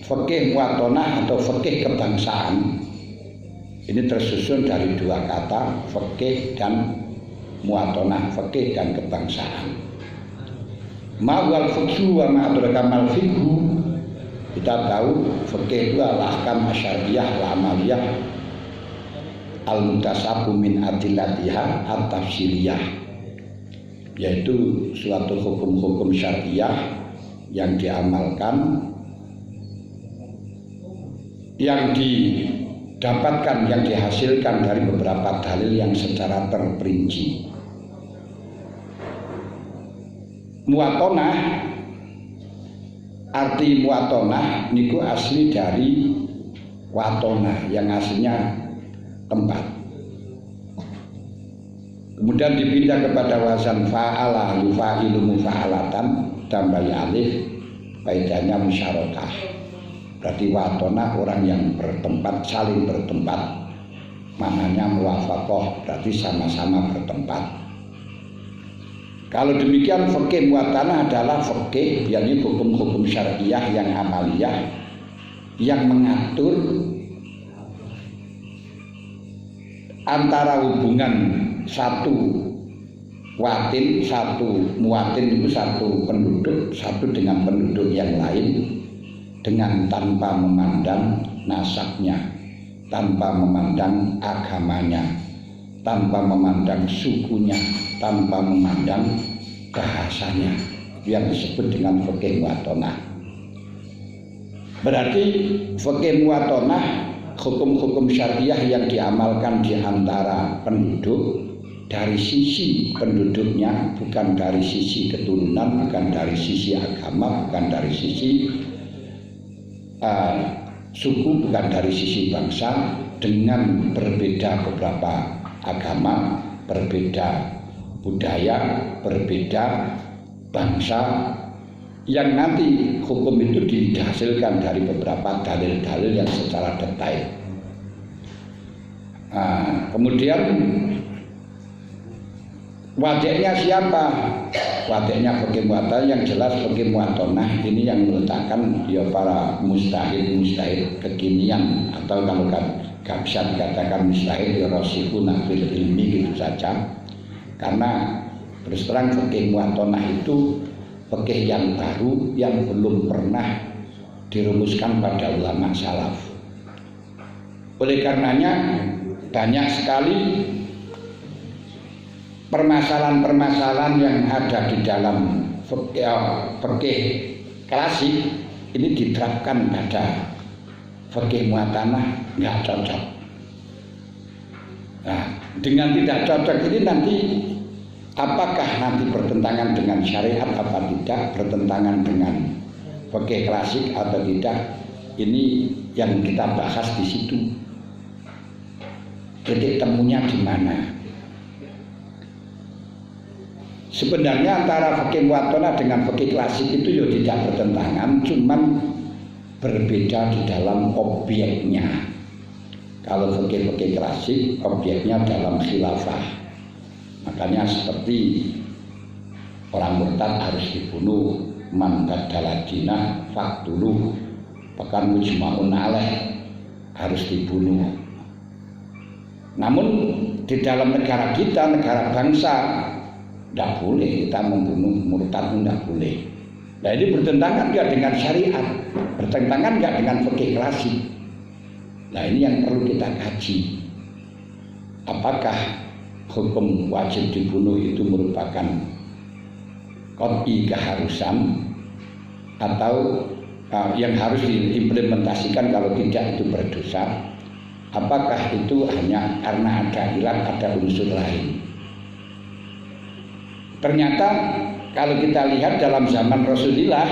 fikih muwatonah atau fikih kebangsaan ini tersusun dari dua kata, fikih dan muwatonah, fikih dan kebangsaan. Ma'wal fikhu wa ma'adrakamal fikhu. Kita tahu fikih itu adalah ahkam syar'iyyah al-amaliyah al-mutasabu min adillatihah at-tafsiliyah, yaitu suatu hukum-hukum syar'iyyah yang diamalkan, yang didapatkan, yang dihasilkan dari beberapa dalil yang secara terperinci. Muwatonah, arti muwatonah niku asli dari watona yang aslinya tempat, kemudian dipindah kepada wazan fa'ala yufa'ilu mufa'alatan tambah alif, faedahnya musyarakah. Berarti watona orang yang bertempat, saling bertempat, maknanya muwafaqah, berarti sama-sama bertempat. Kalau demikian fikih muwatanah adalah fikih, yakni hukum-hukum syariah yang amaliyah yang mengatur antara hubungan satu watin, satu muwatin itu satu penduduk, satu dengan penduduk yang lain, dengan tanpa memandang nasabnya, tanpa memandang agamanya, tanpa memandang sukunya, tanpa memandang bahasanya, yang disebut dengan fikih muwatonah. Berarti fikih muwatonah hukum-hukum syariah yang diamalkan di antara penduduk dari sisi penduduknya, bukan dari sisi keturunan, bukan dari sisi agama, bukan dari sisi suku, bukan dari sisi bangsa, dengan berbeda beberapa agama, berbeda budaya, berbeda bangsa, yang nanti hukum itu dihasilkan dari beberapa dalil-dalil yang secara detail. Kemudian wadiknya siapa? Wadiknya fikih muwatonah, yang jelas fikih muwatonah ini yang meletakkan ya para mustahid kekinian, atau kalau gak bisa dikatakan mustahid ya rasikhuna fil ilmi gitu saja. Karena terus terang fikih muwatonah itu fikih yang baru yang belum pernah dirumuskan pada ulama salaf. Oleh karenanya banyak sekali permasalahan-permasalahan yang ada di dalam fikih klasik ini diterapkan pada fikih muwatanah nggak cocok. Nah, dengan tidak cocok ini nanti apakah nanti bertentangan dengan syariat apa tidak, bertentangan dengan fikih klasik atau tidak, ini yang kita bahas di situ. Titik temunya di mana? Sebenarnya antara fikih muwatonah dengan fikih klasik itu ya tidak bertentangan, cuman berbeda di dalam objeknya. Kalau fikih klasik objeknya dalam khilafah, makanya seperti orang murtad harus dibunuh, man badala dinah faqtuluh, bahkan mujma'un alaih harus dibunuh. Namun di dalam negara kita, negara bangsa, tidak boleh kita membunuh murtad, tidak boleh. Nah ini bertentangan nggak dengan syariat, bertentangan nggak dengan fikih klasik. Nah ini yang perlu kita kaji. Apakah hukum wajib dibunuh itu merupakan qat'i keharusan, atau yang harus diimplementasikan, kalau tidak itu berdosa? Apakah itu hanya karena ada ilat, ada unsur lain? Ternyata kalau kita lihat dalam zaman Rasulullah,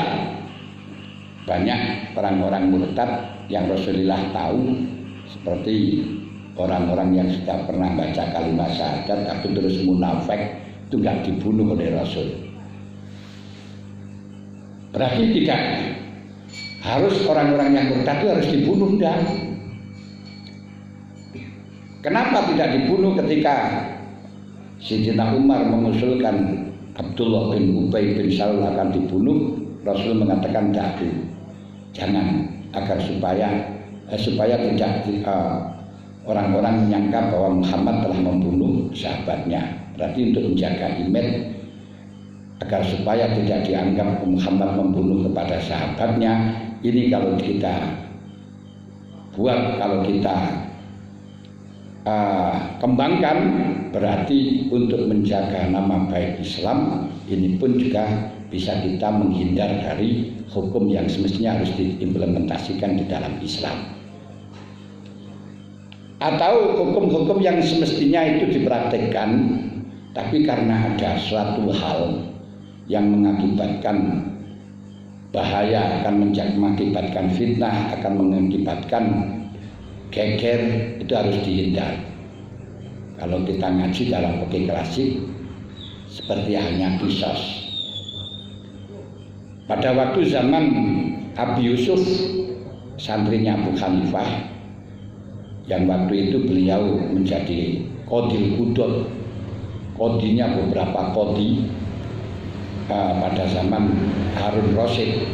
banyak orang-orang murtad yang Rasulullah tahu, seperti orang-orang yang sudah pernah baca kalimat syahadat tapi terus munafik, itu nggak dibunuh oleh Rasul. Berarti tidak harus orang-orang yang murtad itu harus dibunuh, enggak. Kenapa tidak dibunuh ketika Sayyidina Umar mengusulkan Abdullah bin Ubay bin Salul akan dibunuh? Rasul mengatakan tidak. jangan, agar supaya tidak orang-orang menyangka bahwa Muhammad telah membunuh sahabatnya. Berarti untuk menjaga image agar supaya tidak dianggap Muhammad membunuh kepada sahabatnya, ini kalau kita buat, kalau kita kembangkan, berarti untuk menjaga nama baik Islam, ini pun juga bisa kita menghindar dari hukum yang semestinya harus diimplementasikan di dalam Islam. Atau hukum-hukum yang semestinya itu dipraktikkan, tapi karena ada suatu hal yang mengakibatkan bahaya, akan mengakibatkan fitnah, akan mengakibatkan geger, itu harus dihindar. Kalau kita ngaji dalam fikih klasik, seperti hanya qisas. Pada waktu zaman Abi Yusuf, santrinya Abu Hanifah, yang waktu itu beliau menjadi qadil qudud, qadinya beberapa qadi pada zaman Harun Rasyid.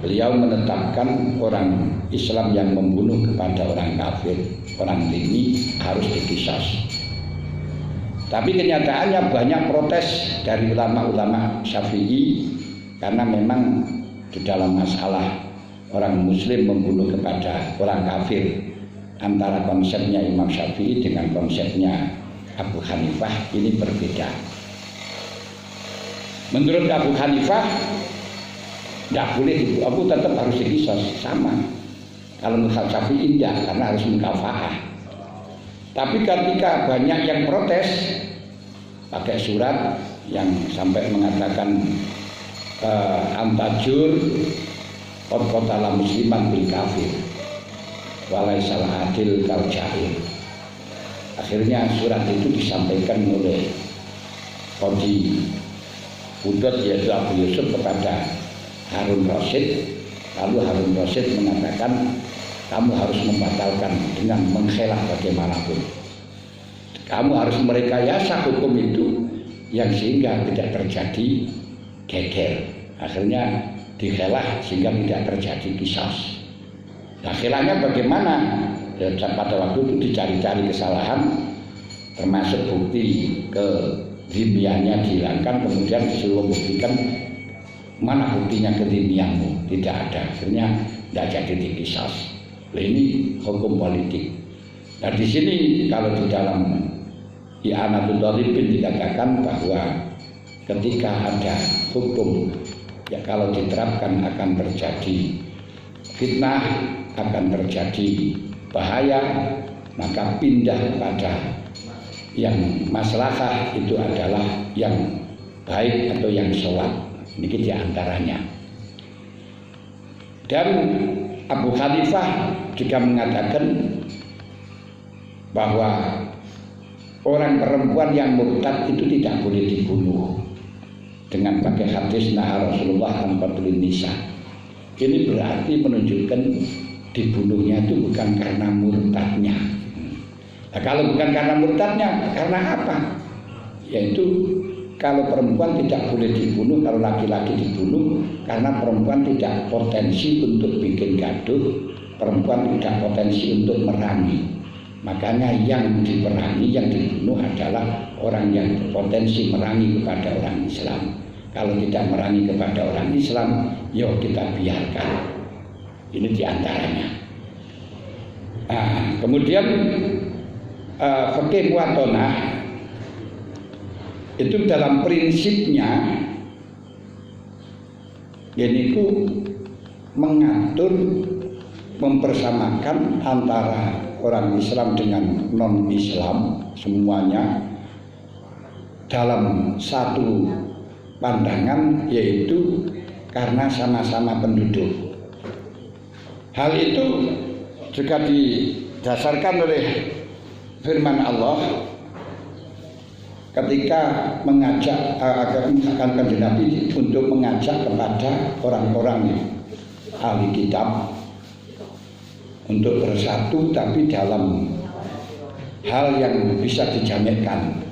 Beliau menetapkan orang Islam yang membunuh kepada orang kafir, orang dhimmi, harus diqisas. Tapi kenyataannya banyak protes dari ulama-ulama Syafi'i, karena memang di dalam masalah orang muslim membunuh kepada orang kafir, antara konsepnya Imam Syafi'i dengan konsepnya Abu Hanifah ini berbeda. Menurut Abu Hanifah tidak boleh, Abu tetap harus diqisas sama. Kalau menurut Syafi'i tidak, karena harus mukafa'ah. Tapi ketika banyak yang protes pakai surat yang sampai mengatakan antajur qatala musliman bil kafir walaisal adil kal jahil. Akhirnya surat itu disampaikan oleh qadi qudud, yaitu Abu Yusuf, kepada Harun Rasyid. Lalu Harun Rasyid mengatakan, kamu harus membatalkan dengan mengkhilah bagaimanapun. Kamu harus merekayasa hukum itu yang sehingga tidak terjadi geger. Akhirnya dikhilah sehingga tidak terjadi qisas. Nah, khilafnya bagaimana? Ya, pada waktu itu dicari-cari kesalahan, termasuk bukti kedhimmiannya dihilangkan, kemudian disuruh membuktikan mana buktinya kedhimmianmu, tidak ada. Akhirnya tidak jadi diqisas. Nah, ini hukum politik. Nah, di sini kalau di dalam I'anatul Talibin dikatakan bahwa ketika ada hukum, ya kalau diterapkan akan terjadi fitnah, akan terjadi bahaya, maka pindah kepada yang maslahah, itu adalah yang baik atau yang shawab. Ini di antaranya. Dan Abu Hanifah juga mengatakan bahwa orang perempuan yang murtad itu tidak boleh dibunuh dengan pakai hadis naha Rasulullah an qatlin nisa. Ini berarti menunjukkan dibunuhnya itu bukan karena murtadnya. Nah, kalau bukan karena murtadnya, karena apa? Yaitu kalau perempuan tidak boleh dibunuh, kalau laki-laki dibunuh karena perempuan tidak potensi untuk bikin gaduh, perempuan tidak potensi untuk merangi. Makanya yang diperangi, yang dibunuh adalah orang yang berpotensi merangi kepada orang Islam. Kalau tidak merangi kepada orang Islam, yuk kita biarkan. Ini diantaranya. Nah, kemudian fikih muwatonah itu dalam prinsipnya yaitu mengatur, mempersamakan antara orang Islam dengan non-Islam semuanya dalam satu pandangan, yaitu karena sama-sama penduduk. Hal itu juga didasarkan oleh firman Allah ketika mengajak akan Nabi untuk mengajak kepada orang-orang ahli kitab untuk bersatu, tapi dalam hal yang bisa dijaminkan.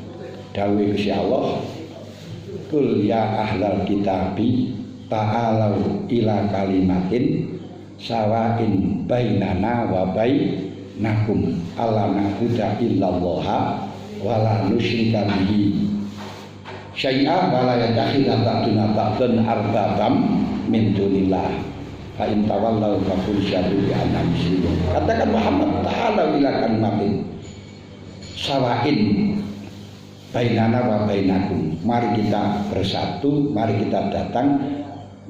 Dawuh Gusti Allah, "Qul ya ahlal kitabi ta'alau ila kalimatin sawain bainana wa bainakum alla na'budu illallaha wa la nusyrika bihi syai'a wa la yattakhidha ba'duna ba'dan arbabam min dunillah fa in tawallaw fa qul syahadu bi anna muslimun. Katakan Muhammad ta'ala ila kalimatin sawain bainana wa bainakum. Mari kita bersatu, mari kita datang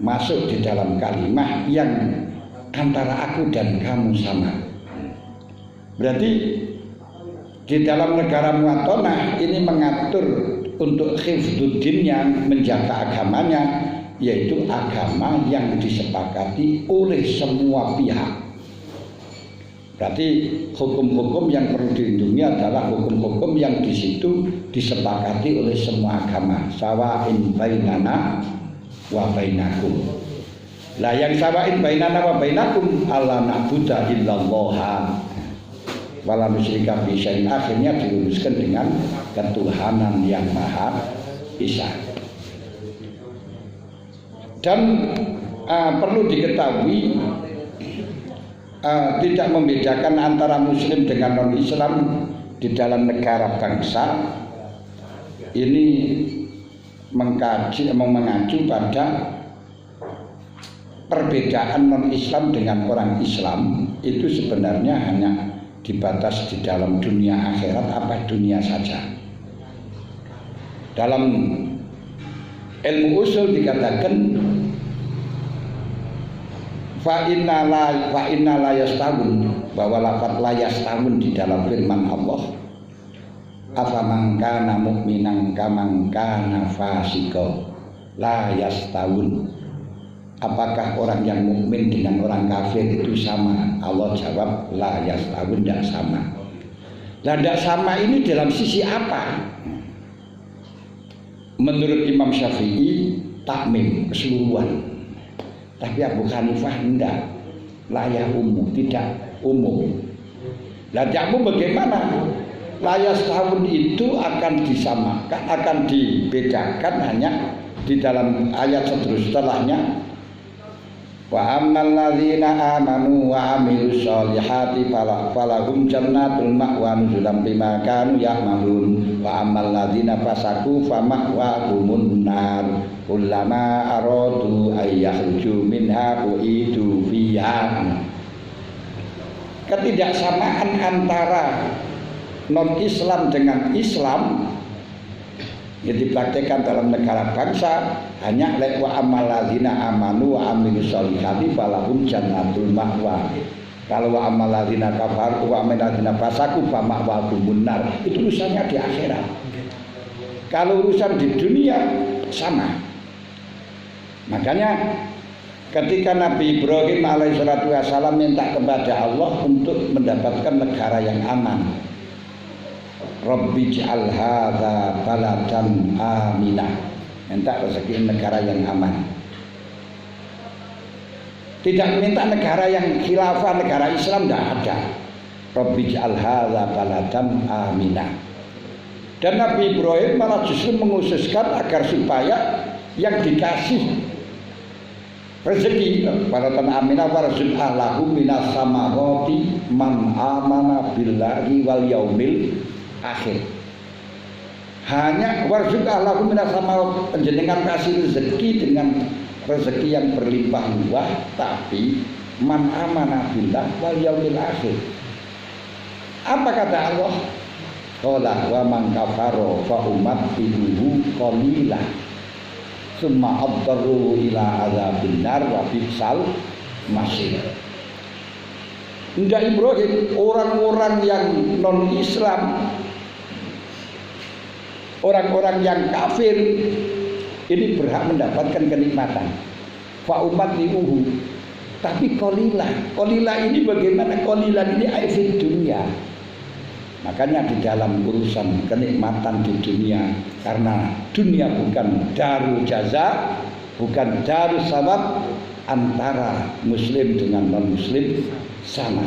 masuk di dalam kalimat yang antara aku dan kamu sama. Berarti di dalam negara Muwatonah ini mengatur untuk hifdzuddinnya, menjaga agamanya, yaitu agama yang disepakati oleh semua pihak. Berarti hukum-hukum yang perlu dilindungi adalah hukum-hukum yang di situ disepakati oleh semua agama. Sawain bainana wa bainakum. Lah yang sawain bainana wa bainakum alla na'budu illallaha wala nusyrika bihi syai'an, akhirnya diluruskan dengan ketuhanan yang Maha Esa. Dan perlu diketahui tidak membedakan antara muslim dengan non-Islam di dalam negara bangsa ini mengacu pada perbedaan non-Islam dengan orang Islam itu sebenarnya hanya dibatas di dalam dunia akhirat apa dunia saja. Dalam ilmu usul dikatakan fa inna la yastawun, bahwa lafaz la yastawun di dalam firman Allah afaman kana mu'minan kaman kana fasiqo la yastawun. Apakah orang yang mukmin dengan orang kafir itu sama? Allah jawab la yastawun, tidak sama. Lah tidak sama ini dalam sisi apa? Menurut Imam Syafi'i takmim, keseluruhan. Tapi Abu Hanifah tidak, layak umum, tidak umum. Lah jamu bagaimana? Layas tahun itu akan disamakan, akan dibedakan hanya di dalam ayat setelahnya. Wa ammal ladzina amanu wa amilus solihati falahum jannatul ma'wa nuzulan bima kanu ya'malun wa ammal ladzina fasaku fama'wahumun nar kullama aradu ayyakhruju minha uidu fiha. Ketidaksamaan antara non-Islam dengan Islam yang dipraktikkan dalam negara bangsa hanya wa amal ladzina amanu wa amilus solihati falahum jannatul ma'wa. Kalau wa amal ladzina kafaru wa amil ladzina fasaku fa ma'wahumun nar, itu urusannya di akhirat. Kalau urusan di dunia sama. Makanya ketika Nabi Ibrahim alaihissalatu wassalam minta kepada Allah untuk mendapatkan negara yang aman, Rabbi ij'al hadza baladan aminah, minta rezeki negara yang aman. Tidak minta negara yang khilafah, negara Islam, tidak ada. Rabbi ij'al hadza baladan aminah. Dan Nabi Ibrahim malah justru mengususkan agar supaya yang dikasih rezeki baladan aminah warzul ahlahu minas samarati man amana billahi wal yaumil akhir. Hanya warzuqah lahum minas sama, penjenengan kasih rezeki dengan rezeki yang berlimpah-limpah, tapi man amana billah wal yaumil akhir. Apa kata Allah? Qala wa man kafara fa umattihi qalila summa addaru ila adzabin nar wa bisal masir. Tidak Ibrahim, orang-orang yang non-Islam, orang-orang yang kafir ini berhak mendapatkan kenikmatan. Fa umat liuhu. Tapi qalilah ini bagaimana? Qalilah ini aifid dunia. Makanya di dalam urusan kenikmatan di dunia, karena dunia bukan darul jaza, bukan darul sawab, antara muslim dengan non-muslim sama.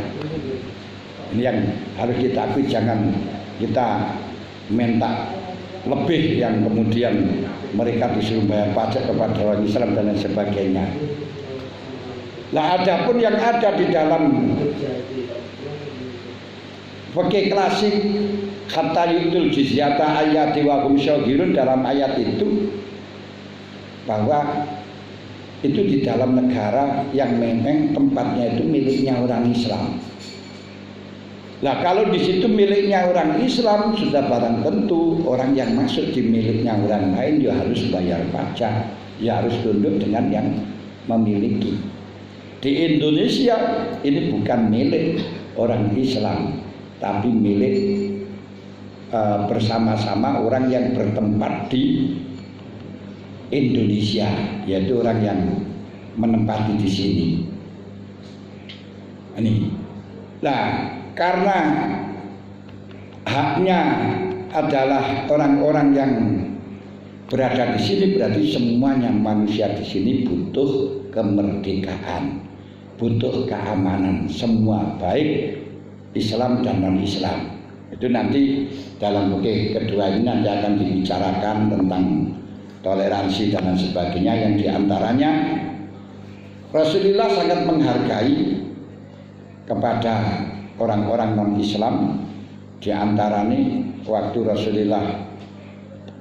Ini yang harus kita akui, jangan kita minta lebih yang kemudian mereka disuruh bayar pajak kepada orang Islam dan lain sebagainya. Lah adapun yang ada di dalam fikih klasik hatta yutul jizyata ayati wa hum syahirun, dalam ayat itu bahwa itu di dalam negara yang memang tempatnya itu miliknya orang Islam. Nah kalau di situ miliknya orang Islam, sudah barang tentu orang yang masuk di miliknya orang lain ya harus bayar pajak, ya harus tunduk dengan yang memiliki. Di Indonesia ini bukan milik orang Islam, tapi milik bersama-sama orang yang bertempat di Indonesia, yaitu orang yang menempati di sini. Ini. Nah, karena haknya adalah orang-orang yang berada di sini, berarti semuanya manusia di sini butuh kemerdekaan, butuh keamanan, semua baik Islam dan non-Islam. Itu nanti dalam buku kedua ini nanti akan dibicarakan tentang toleransi dan sebagainya, yang diantaranya Rasulullah sangat menghargai kepada orang-orang non-Islam. Di antaranya waktu Rasulullah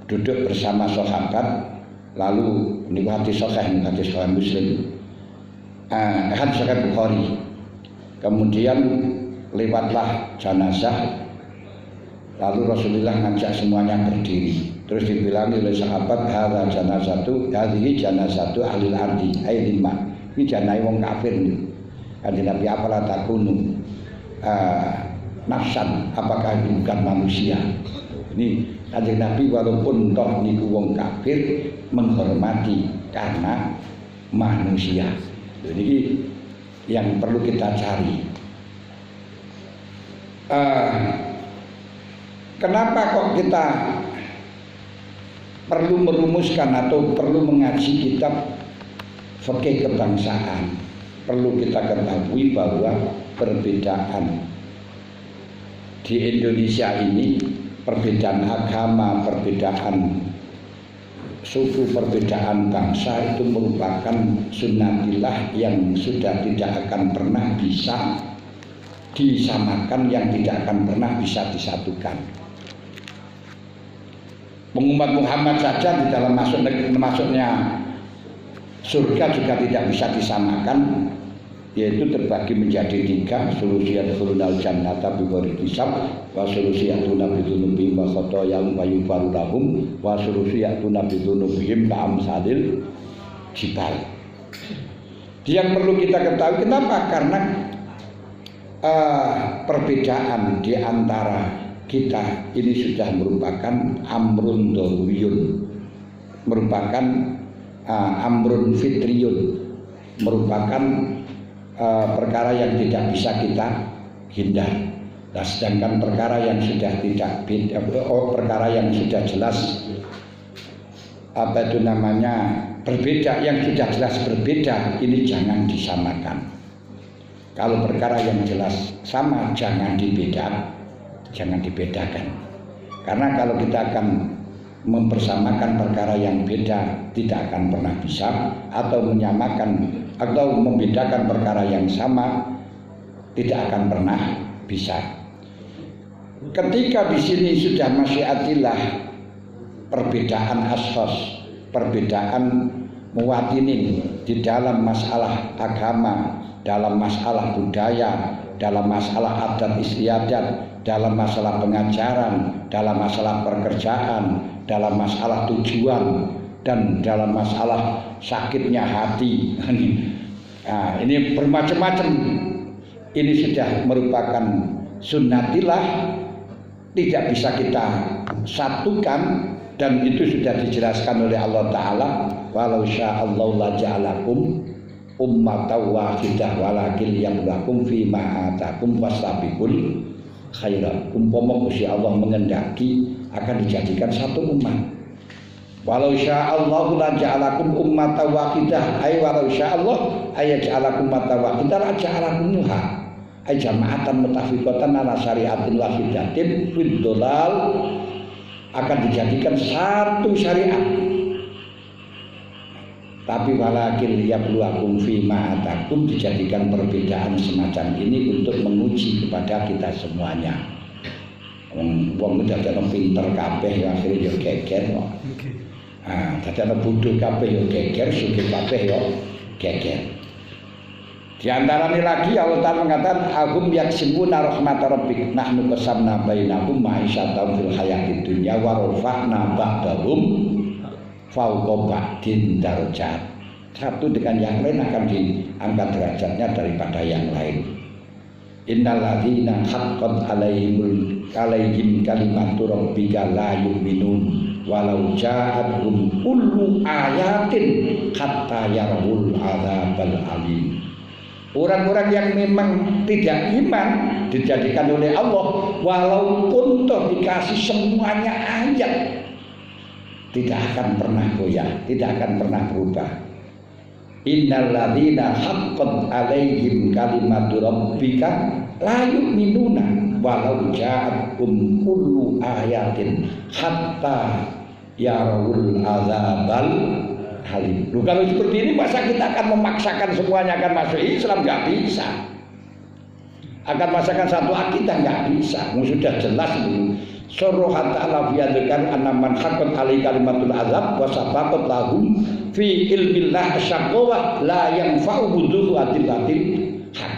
duduk bersama sahabat, lalu ini hadis sahih, hadis sahih Muslim, hadis sahih Bukhari. Kemudian lewatlah jenazah, lalu Rasulullah ngajak semuanya berdiri. Terus dibilang oleh sahabat, hadza janazatu, hadhihi janazatu ahlil ardi, ai lima. Ini jenazah wong kafir nih. Kanjeng Nabi, apalah takunu nafsan, apakah ini bukan manusia? Ini Kanjeng Nabi walaupun toh niku wong kafir menghormati karena manusia. Jadi yang perlu kita cari. Kenapa kok kita perlu merumuskan atau perlu mengaji kitab fikih kebangsaan? Perlu kita ketahui bahwa perbedaan di Indonesia ini, perbedaan agama, perbedaan suku, perbedaan bangsa itu merupakan sunnatillah yang sudah tidak akan pernah bisa disamakan, yang tidak akan pernah bisa disatukan. Umat Muhammad saja di dalam masuknya surga juga tidak bisa disamakan, yaitu terbagi menjadi tiga: sulusiyatul jannata bighairi hisab, wa sulusiyatuna bidzunubihim wa khotoyahum wa yughfaru lahum, wa sulusiyatuna bidzunubihim ka'amsalil jibal. Yang perlu kita ketahui, kenapa? Karena perbedaan di antara kita ini sudah merupakan amrun daruriyun, merupakan amrun fitriyun, merupakan perkara yang tidak bisa kita hindari. Nah, sedangkan perkara yang sudah tidak perkara yang sudah jelas berbeda, yang sudah jelas berbeda, ini jangan disamakan. Kalau perkara yang jelas sama jangan dibedakan. Karena kalau kita akan mempersamakan perkara yang beda, tidak akan pernah bisa, atau menyamakan atau membedakan perkara yang sama, tidak akan pernah bisa. Ketika di sini sudah masyiatillah, perbedaan ashos, perbedaan muwatinin di dalam masalah agama, dalam masalah budaya, dalam masalah adat istiadat, dalam masalah pengajaran, dalam masalah pekerjaan, dalam masalah tujuan, dan dalam masalah sakitnya hati. Nah, ini bermacam-macam. Ini sudah merupakan sunnatillah, tidak bisa kita satukan, dan itu sudah dijelaskan oleh Allah Ta'ala, walau sya'allahu la ja'alakum ummatan wahidah walakin yablakum fima atakum wastabiqul khairat. Umpama Gusti Allah mengendaki akan dijadikan satu umat. Walau sya'allahu la ja'alakum ummatan wahidah, ay walau sya'allah ay ja'alakum ummatan wahidah la ja'alakum muha, ay jama'atan mutafiqatan ala syariatin wahidatin fid dolal, akan dijadikan satu syariat. Tapi walakin liyabluwakum fima atakum, dijadikan perbedaan semacam ini untuk menguji kepada kita semuanya. Wong dadekno pinter kabeh ya akhire yo geger kok. Dadekno bodho kabeh yo geger, sugih kabeh yo geger. Di antaranya lagi Allah Ta'ala mengatakan agum yaksimuna rahmat rabbik nahnu qasamna bainahum ma'isyatahum fil hayatid dunya wa rafa'na ba'dahum fawqa ba'din darajat. Satu dengan yang lain akan diangkat derajatnya daripada yang lain. Innal ladzina haqqat alaihim kalimatu rabbika la yu'minun walau ja'atuhum kullu ayatin hatta yarawul adzabal alim. Orang-orang yang memang tidak iman dijadikan oleh Allah walaupun toh dikasih semuanya ayat tidak akan pernah goyah, tidak akan pernah berubah. Innal ladzina haqqat alaihim kalimatu rabbika la yu'minuna walau ja'atuhum kullu ayatin hatta yarawul adzabal halim. Loh, kalau seperti ini masa kita akan memaksakan semuanya akan masuk Islam? Nggak bisa. Akan memaksakan satu akidah? Nggak bisa. Sudah jelas itu. Surah Ta'ala fiyadkan anaman haqqat alaihi kalimatul azab wa sabaqat lahum fi ilmillah asyaqwa la yanfa'u wuduhu adillatil haq.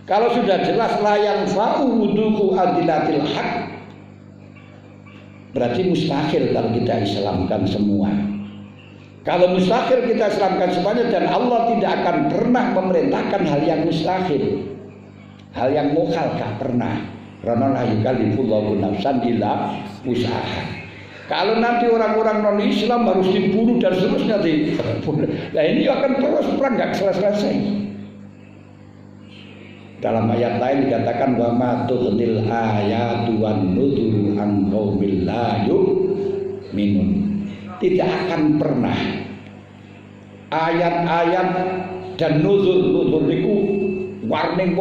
Kalau sudah jelas la yanfa'u wuduhu adillatil haq, berarti mustahil kalau kita Islamkan semua. Kalau mustahil kita Islamkan semuanya, dan Allah tidak akan pernah memerintahkan hal yang mustahil, hal yang mukhal, gak pernah. Karena la yukallifullahu nafsan illa wus'aha. Kalau nanti orang-orang non Islam harus dibunuh dan seterusnya dibunuh, nah ini akan terus perang gak selesai. Dalam ayat lain dikatakan wa ma tughnil ayatu wan nuduru an qaumil la yu'minun. Tidak akan pernah ayat-ayat dan nuzul itu warning.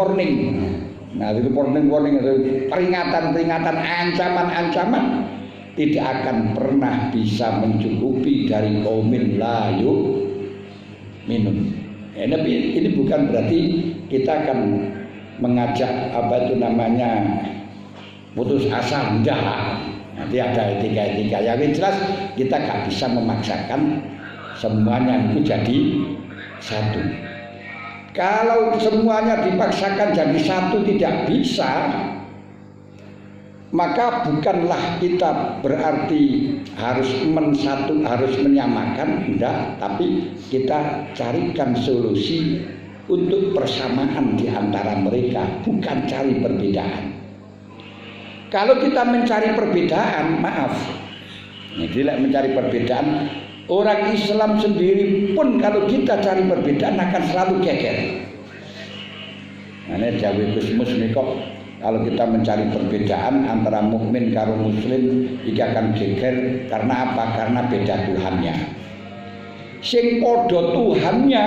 Nah, itu warning itu peringatan, ancaman tidak akan pernah bisa mencukupi dari kaumin la yu'minun. Ini bukan berarti kita akan mengajak apa itu namanya putus asa, enggak. Nanti ada etika-etika yang jelas kita gak bisa memaksakan semuanya itu jadi satu. Kalau semuanya dipaksakan jadi satu tidak bisa, maka bukanlah kita berarti harus menyamakan, enggak, tapi kita carikan solusi untuk persamaan di antara mereka, bukan cari perbedaan. Kalau kita mencari perbedaan, maaf, tidak mencari perbedaan, orang Islam sendiri pun kalau kita cari perbedaan akan selalu geger. Nah, ini Jawa Gusmus nih kok, kalau kita mencari perbedaan antara mukmin karo muslim, iki akan geger karena apa? Karena beda Tuhannya. Sing podo Tuhannya,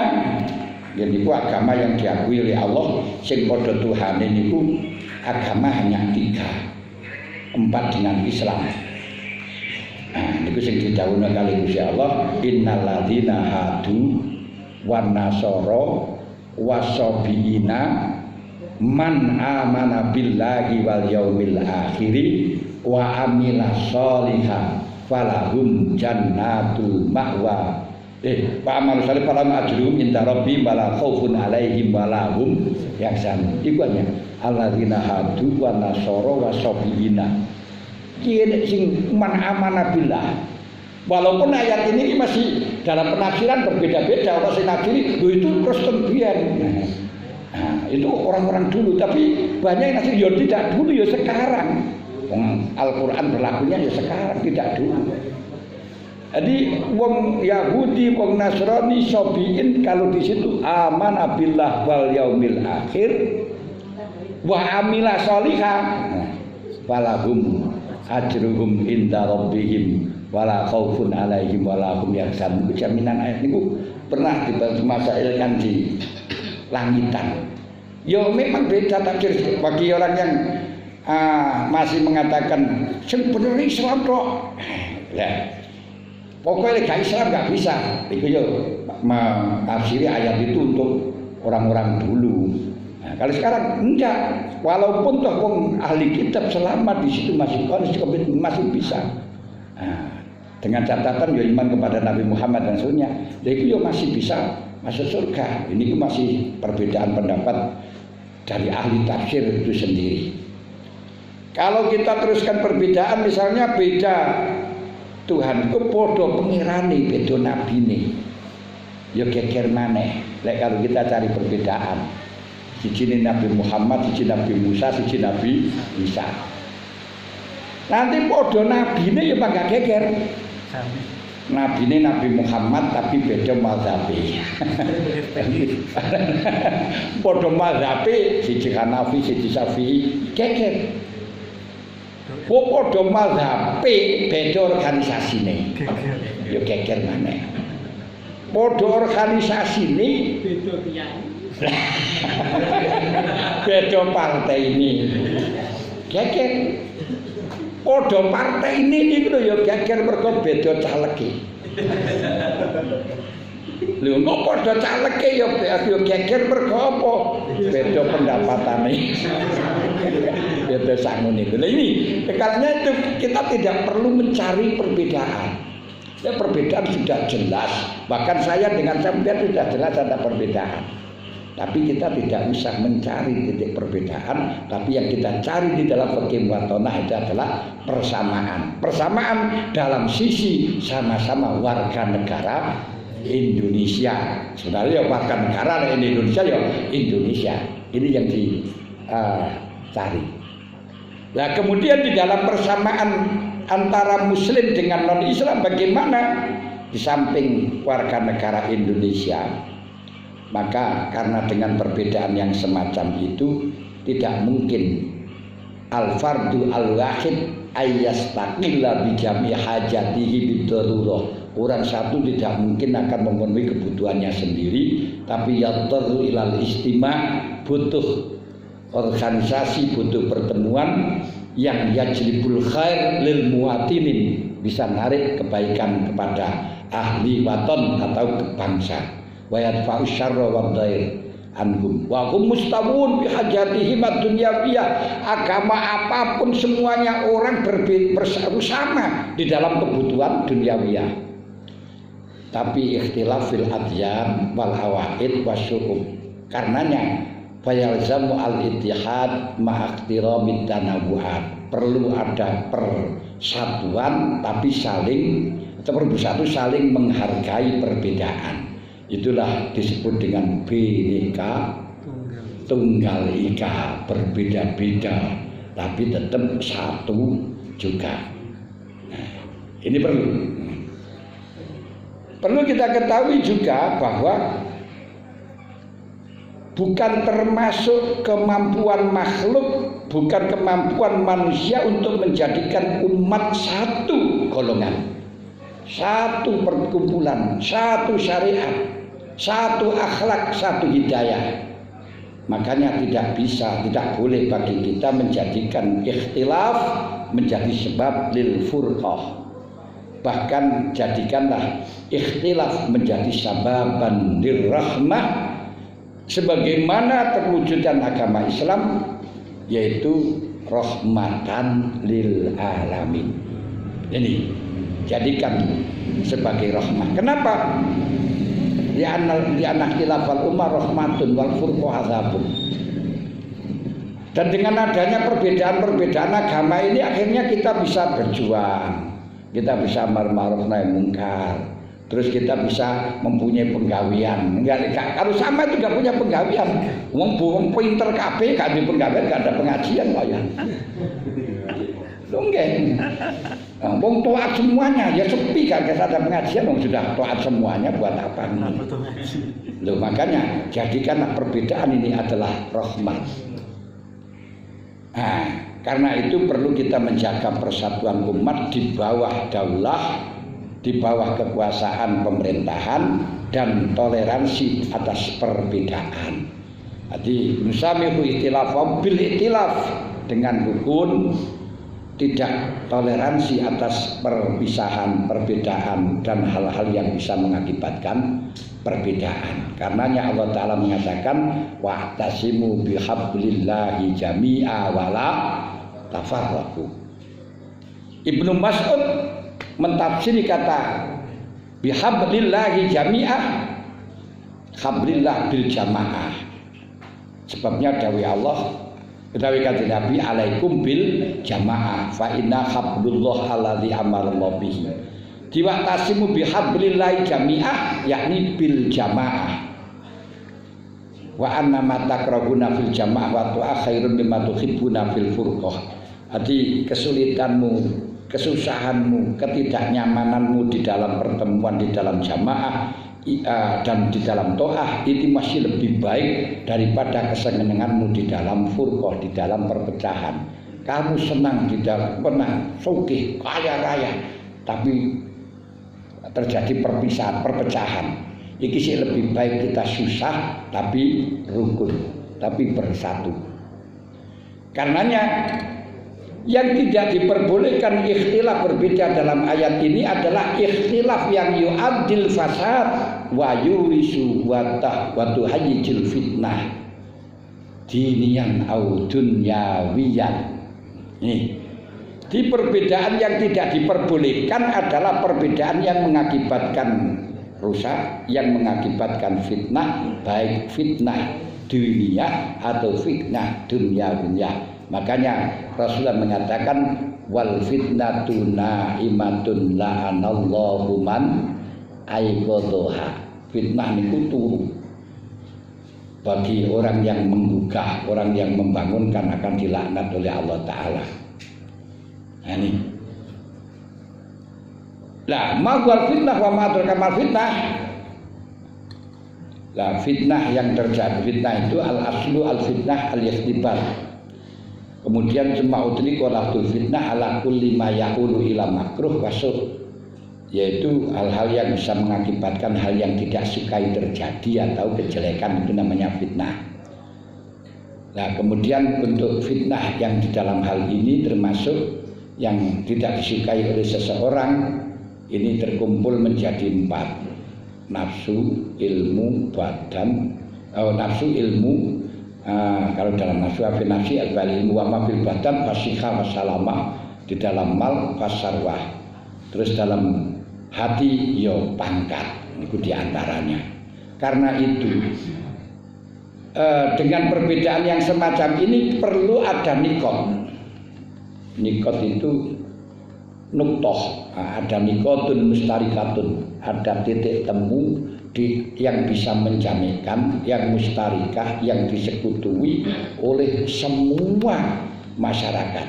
yaitu agama yang diakui oleh Allah, sing podo Tuhan ini agama hanya 3. 4 dengan Islam. Nah, niku sing didhawuhna kali Gusti Allah, innal ladzina hadu wan nasara wasabiina man amana billahi wal yaumil akhiri wa amila sholihan falahum jannatul ma'wa. Wa amal sholih falam ajrum inda rabbi wala khaufun alaihim wala hum yahzanun. Iku ya alladzina hadu wan nasara wasabiina. Kene sing man amana billah. Walaupun ayat ini masih dalam penafsiran berbeda-beda, orang sing nafsiri itu Kristen biyen. Nah, itu orang-orang dulu, tapi banyak yang nafsir ya tidak dulu ya sekarang. Al-Qur'an berlakunya ya sekarang, tidak dulu. Jadi wong Yahudi, wong Nasrani, Sobiin kalau di situ amana billah wal yaumil akhir wa amila sholihah falahum ajruhum inda rabbihim wala khaufun alaihim wala hum yahzanun. Jaminan ayat niku pernah dimasailkan di langitan. Ya memang beda takdir bagi orang yang masih mengatakan sing bener Islam kok. Lah Pokoknya gak Islam gak bisa. Itu yo menafsiri ayat itu untuk orang-orang dulu. Nah, kalau sekarang enggak, walaupun toh ahli kitab selama di situ masih konsisten masih bisa. Nah, dengan catatan ya iman kepada Nabi Muhammad dan Sunnah, itu ya masih bisa masuk surga. Ini masih perbedaan pendapat dari ahli tafsir itu sendiri. Kalau kita teruskan perbedaan, misalnya beda Tuhan itu podo pengirani beda nabi nih, ya geger maneh. Kalau kita cari perbedaan, siji Nabi Muhammad, siji Nabi Musa, siji Nabi Isa. Nanti podo nabi ini ya gak geger. Nabi ini Nabi Muhammad tapi beda mazhabi. Podo mazhabi siji Hanafi, siji Syafi'i, geger. Podo mazhabi beda organisasine. Ya geger maneh. Podo organisasine beda kiai. Beda partai ini. Geger. Podo partai ini niku ya geger mergo beda caleke. Lho kok podo caleke ya geger mergo apa? Beda pendapatane. Beda sangun itu. Nah ini karena itu kita tidak perlu mencari perbedaan. Ya perbedaan sudah jelas. Bahkan saya dengan sampean sudah jelas ada perbedaan. Tapi kita tidak bisa mencari titik perbedaan, tapi yang kita cari di dalam fikih muwatonah itu adalah persamaan. Persamaan dalam sisi sama-sama warga negara Indonesia. Sebenarnya warga negara Indonesia ya Indonesia. Ini yang dicari. Nah, kemudian di dalam persamaan antara Muslim dengan non-Islam bagaimana? Di samping warga negara Indonesia, maka karena dengan perbedaan yang semacam itu tidak mungkin al-fardu al-wahid ayyastaqilla bi jami' hajatihi bid-darurah. Orang satu tidak mungkin akan memenuhi kebutuhannya sendiri, tapi yattaru ilal istima', butuh organisasi, butuh pertemuan yang yajlibul khair lil muwatinin, bisa narik kebaikan kepada ahli waton atau bangsa. Wa yadfa'u syarra wa dhair anhum wa hum mustawun bi hajatihim ad-dunyawiyah. Agama apapun semuanya orang bersama di dalam kebutuhan duniawiyah. Tapi ikhtilafil adyan wal hawaid wasyu'ub. Karenanya fayalzamu al-ittihad ma'akhtiramid tanawu'at. Perlu ada persatuan tapi bersatu saling menghargai perbedaan. Itulah disebut dengan Bhinneka Tunggal Ika, berbeda-beda tapi tetap satu juga. Nah, ini perlu kita ketahui juga bahwa bukan termasuk kemampuan makhluk, bukan kemampuan manusia untuk menjadikan umat satu golongan, satu perkumpulan, satu syariat, satu akhlak, satu hidayah. Makanya tidak boleh bagi kita menjadikan ikhtilaf menjadi sebab lil furqah. Bahkan jadikanlah ikhtilaf menjadi sababan lirrahmah, sebagaimana terwujudkan agama Islam yaitu rahmatan lil alamin. Ini jadikan sebagai rahmah. Kenapa? Di anak khilafal ummah rahmatun wal furqah azabun. Dan dengan adanya perbedaan-perbedaan agama ini akhirnya kita bisa berjuang, kita bisa amar ma'ruf nahi mungkar, terus kita bisa mempunyai penggawean. Kalau sama itu gak punya penggawean, wong pinter kabeh gak ada penggawean, gak ada pengajian kok ya. Dongeng. Wong taat semuanya ya sepi kan ada pengajian, wong sudah taat semuanya buat apa nih? Loh, makanya jadikanlah perbedaan ini adalah rahmat. Nah, karena itu perlu kita menjaga persatuan umat di bawah daulah, di bawah kekuasaan pemerintahan dan toleransi atas perbedaan. Jadi nusamihu ikhtilafam bil ikhtilaf, dengan rukun tidak toleransi atas perpisahan, perbedaan dan hal-hal yang bisa mengakibatkan perbedaan. Karenanya Allah Ta'ala mengatakan wa'tasimu bihablillahi jami'a wala tafarraqu. Ibnu Mas'ud mentafsiri kata bihablillahi jami'a, hablillah bil jamaah. Sebabnya dawuh Allah, dawuh kanjeng Nabi alaikum bil jamaah fa inna hablullah alladzi amarallahu bihi. Diwaktasimu bihablillahi jami'ah yakni bil jamaah. Wa anna ma takrahuna fil jamaah wa tu'a khairun mimma tuhibbuna fil furqah. Jadi kesulitanmu, kesusahanmu, ketidaknyamananmu di dalam pertemuan di dalam jamaah dan di dalam to'ah itu masih lebih baik daripada kesenanganmu di dalam furqah, di dalam perpecahan. Kamu senang di dalam menang, sugih, kaya raya, tapi terjadi perpisahan, perpecahan. Iki sih lebih baik kita susah tapi rukun, tapi bersatu. Karenanya yang tidak diperbolehkan ikhtilaf berbeda dalam ayat ini adalah ikhtilaf yang yu'addil fasad wa yurisu wa tuhayyijil fitnah diniyan au dunyawiyan. Nih, di perbedaan yang tidak diperbolehkan adalah perbedaan yang mengakibatkan rusak, yang mengakibatkan fitnah, baik fitnah dunia atau fitnah dunyawiyah. Makanya Rasulullah mengatakan wal fitnatu naimatun la'anallahu man aiqadhaha. Fitnah niku turu. Bagi orang yang menggugah, orang yang membangunkan akan dilaknat oleh Allah Ta'ala. Nah ini. Lah, ma'wal fitnah wa ma'adur kamal fitnah. Lah, fitnah yang terjadi, fitnah itu al-aslu al-fitnah al-ikhtibar. Kemudian sema'udri qolatul fitnah ala kulli ma yaqulu ila makruh wasuk, yaitu hal-hal yang bisa mengakibatkan hal yang tidak sukai terjadi atau kejelekan, itu namanya fitnah. Nah, kemudian bentuk fitnah yang di dalam hal ini termasuk yang tidak disukai oleh seseorang, ini terkumpul menjadi 4: nafsu, ilmu, badan, nafsu, ilmu. Kalau dalam nafsu afil nafsi al ilmu wa ma fil badan fasikha wasalama, di dalam mal fasarwah, terus dalam hati yo pangkat, itu diantaranya. Karena itu dengan perbedaan yang semacam ini perlu ada nikot. Nikot itu nuktoh, ada nikotun mustarikatun, ada titik temu yang bisa menjamikan, yang mustarikah, yang disekutui oleh semua masyarakat.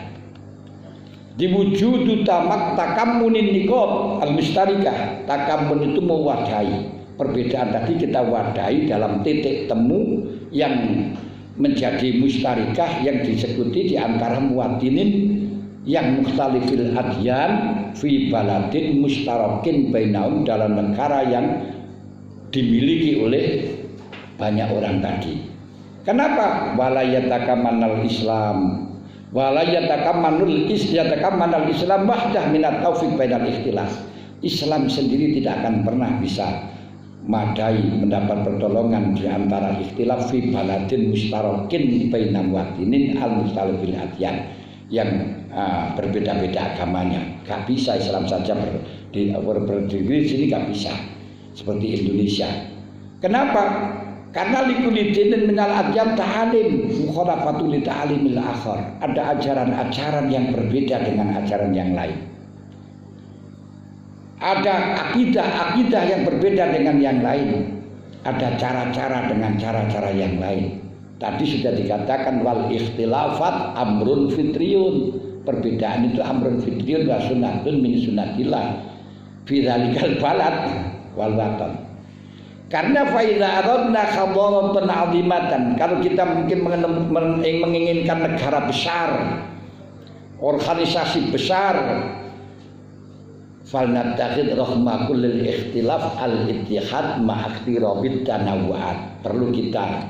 Diwujudu tamak takamunin nikot al-mustarikah. Takamun itu mewadahi. Perbedaan tadi kita wadahi dalam titik temu yang menjadi mustarikah, yang disekuti di antara muwadinin yang mukhtalifil adyan fi baladin mustarakin bainahum, dalam negara yang dimiliki oleh banyak orang tadi. Kenapa? Walayatakamanal Islam, walayatakamanul Islam wahdah minat taufik bainal ikhtilaf. Islam sendiri tidak akan pernah bisa madai mendapat pertolongan di antara ikhtilaf fi baladin mustarakin bainam wadinin al mustalifil adyan, yang berbeda-beda agamanya. Gak bisa Islam saja berdiri sini, gak bisa seperti Indonesia. Kenapa? Karena likulidinin minal adyan ta'alim mukhalafatul li ta'alimil akhar. Ada ajaran-ajaran yang berbeda dengan ajaran yang lain. Ada akidah yang berbeda dengan yang lain. Ada cara-cara dengan cara-cara yang lain. Tadi sudah dikatakan wal ikhtilafat amrun fitriyun. Perbedaan itu amrun fitriyun wa sunnatun min sunnatillah fi dzalikal balad wal watan. Karena faida aradna khadaratan azimatan, kalau kita mungkin menginginkan negara besar, organisasi besar, falnattakhid rahma kullil ikhtilaf al-ittihad ma'akhtirabit tanawu'at. Perlu kita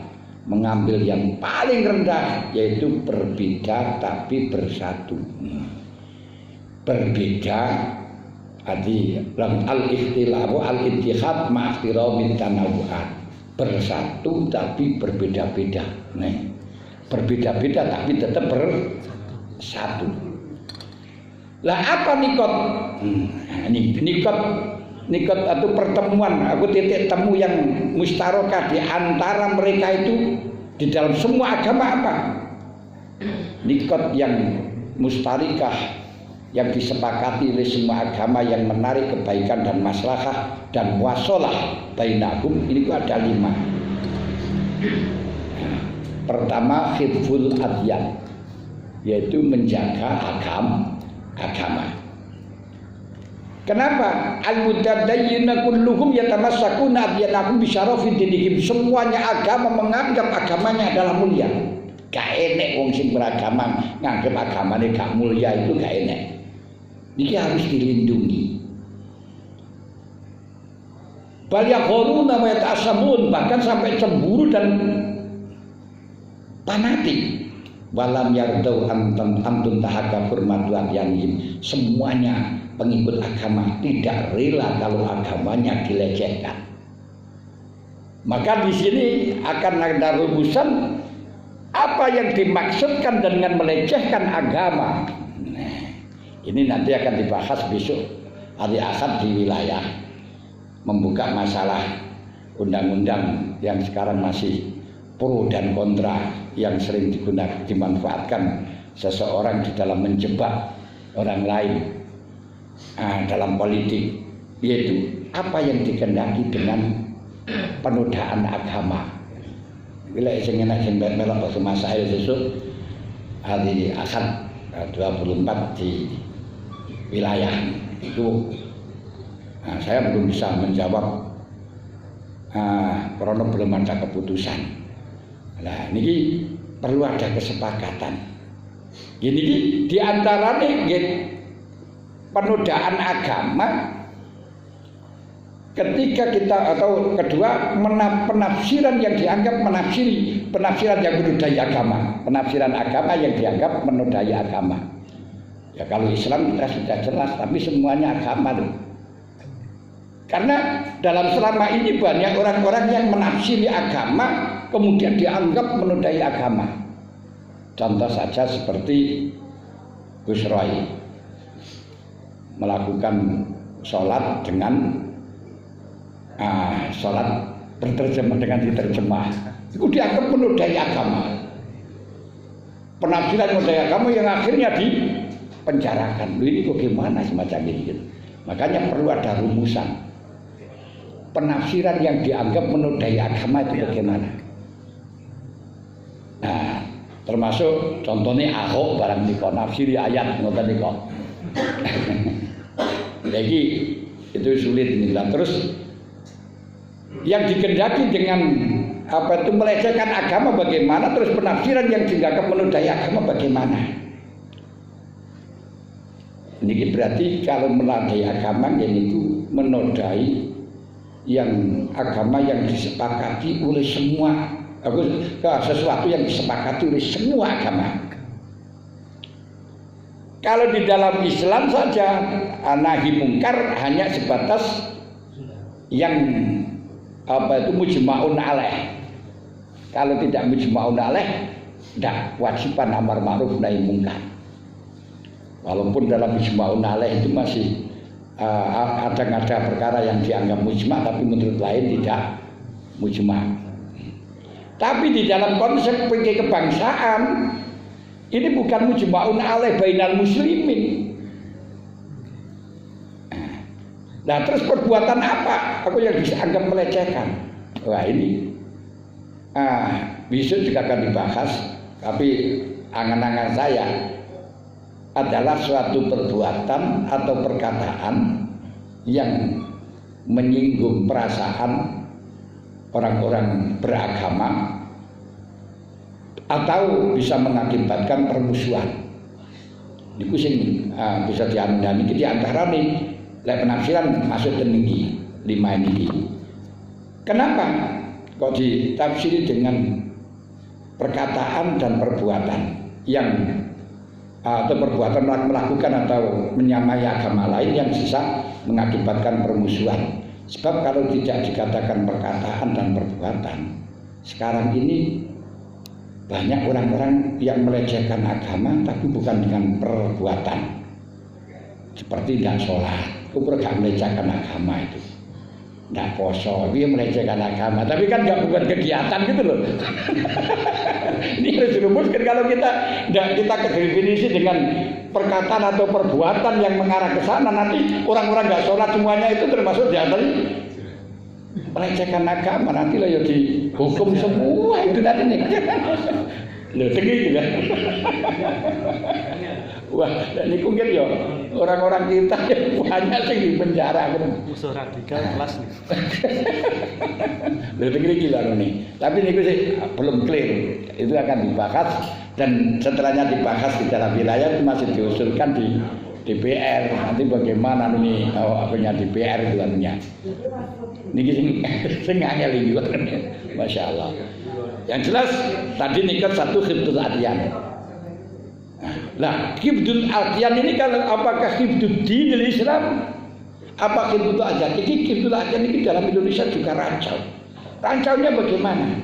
mengambil yang paling rendah, yaitu berbeda tapi bersatu. berbeda adi al-ikhtilafu al-ittihad ma'akhtirami tanawu'at, bersatu tapi berbeda-beda. Nah, berbeda-beda tapi tetap bersatu. Lah apa nikot? Nikot atau pertemuan, aku titik temu yang mustarokah di antara mereka itu di dalam semua agama apa? Nikot yang mustarikah yang disepakati oleh semua agama yang menarik kebaikan dan maslahah dan wasolah bainahum ini ada 5. Pertama hifdzul adyan, yaitu menjaga agama. Kenapa? Al-mutadayyina kulluhum yatamassakuna adyanahum bisyarafid dinihim. Semuanya agama menganggap agamanya adalah mulia. Gak enek wong sing beragama nganggep agamane gak mulia, itu gak enek. Ini harus dilindungi. Bal yakhuruna wa yata'assamun, bahkan sampai cemburu dan fanatik. Walam yardau antun tahaka hurmatu adyanihim. Semuanya pengikut agama tidak rela kalau agamanya dilecehkan. Maka di sini akan ada rumusan apa yang dimaksudkan dengan melecehkan agama. Nah, ini nanti akan dibahas besok hari Ahad di wilayah, membuka masalah undang-undang yang sekarang masih pro dan kontra, yang sering dimanfaatkan seseorang di dalam menjebak orang lain dalam politik, yaitu apa yang dikehendaki dengan penodaan agama. Bila sing enak sing melok basa masail sesuk hari Ahad 24 di wilayah itu, saya belum bisa menjawab karena belum ada keputusan. Nah, ini perlu ada kesepakatan. Ini di antara penodaan agama ketika kita, atau kedua, penafsiran yang dianggap penafsiran yang menodai agama, penafsiran agama yang dianggap menodai agama. Ya kalau Islam kita sudah jelas, tapi semuanya agama loh. Karena dalam selama ini banyak orang-orang yang menafsiri agama kemudian dianggap menodai agama. Contoh saja seperti Gus Roy melakukan sholat dengan sholat berterjemah dengan diterjemah, itu dianggap menodai agama. Penafsiran menodai agama yang akhirnya dipenjarakan. Ini bagaimana semacam ini? Makanya perlu ada rumusan. Penafsiran yang dianggap menodai agama itu bagaimana? Nah, termasuk contohnya Ahok barang niko nafsiri ayat ngoten niko. Jadi itu sulit ini. Terus yang dikehendaki dengan apa itu melecehkan agama bagaimana, terus penafsiran yang dianggap menodai agama bagaimana? Ini berarti kalau menodai agama ini itu menodai yang agama yang disepakati oleh semua, sesuatu yang disepakati oleh semua agama. Kalau di dalam Islam saja nahi mungkar hanya sebatas yang apa itu mujma'un alaih. Kalau tidak mujma'un alaih, tidak kewajiban amar ma'ruf nahi mungkar. Walaupun dalam mujma'un alaih itu masih ada perkara yang dianggap mujma' tapi menurut lain tidak mujma'. Tapi di dalam konsep kebangsaan ini bukan mujma'un alaih bainal muslimin. Nah, terus perbuatan apa aku yang dianggap melecehkan? Wah, ini besok juga akan dibahas. Tapi angan-angan saya adalah suatu perbuatan atau perkataan yang menyinggung perasaan orang-orang beragama atau bisa mengakibatkan permusuhan. Niku sing bisa diamini iki antara nih lek penafsiran masuk tinggi 5 ini. Kenapa kok ditafsiri dengan perkataan dan perbuatan yang atau perbuatan melakukan atau menyamai agama lain yang bisa mengakibatkan permusuhan. Sebab kalau tidak dikatakan perkataan dan perbuatan, sekarang ini banyak orang-orang yang melecehkan agama tapi bukan dengan perbuatan. Seperti tidak sholat, itu gak melecehkan agama itu. Tidak poso, dia melecehkan agama, tapi kan nggak bukan kegiatan gitu loh. Ini harus dirumuskan. Kalau kita definisi dengan perkataan atau perbuatan yang mengarah ke sana, nanti orang-orang nggak sholat semuanya itu termasuk diantar melecehkan agama. Nanti lo ya dihukum semua itu nanti nih. Loh, tinggi juga. Wah, ini mungkin ya orang-orang kita yang banyak sih di penjara kan. Musuh radikal kelas nih. Loh, tinggi gila nih. Tapi ini sih belum clear. Itu akan dibahas dan setelahnya dibahas di dalam wilayah itu masih diusulkan di DPR. Nanti bagaimana ini apanya DPR itu anunya. Niki sing angel iki kok. Masyaallah. Yang jelas tadi nikat satu hibdul adyan. Nah, hibdul adyan ini kalau apakah hibdul dinil Islam? Apa hibdul adyan? Hibdul adyan ini dalam Indonesia juga rancau. Rancaunya bagaimana?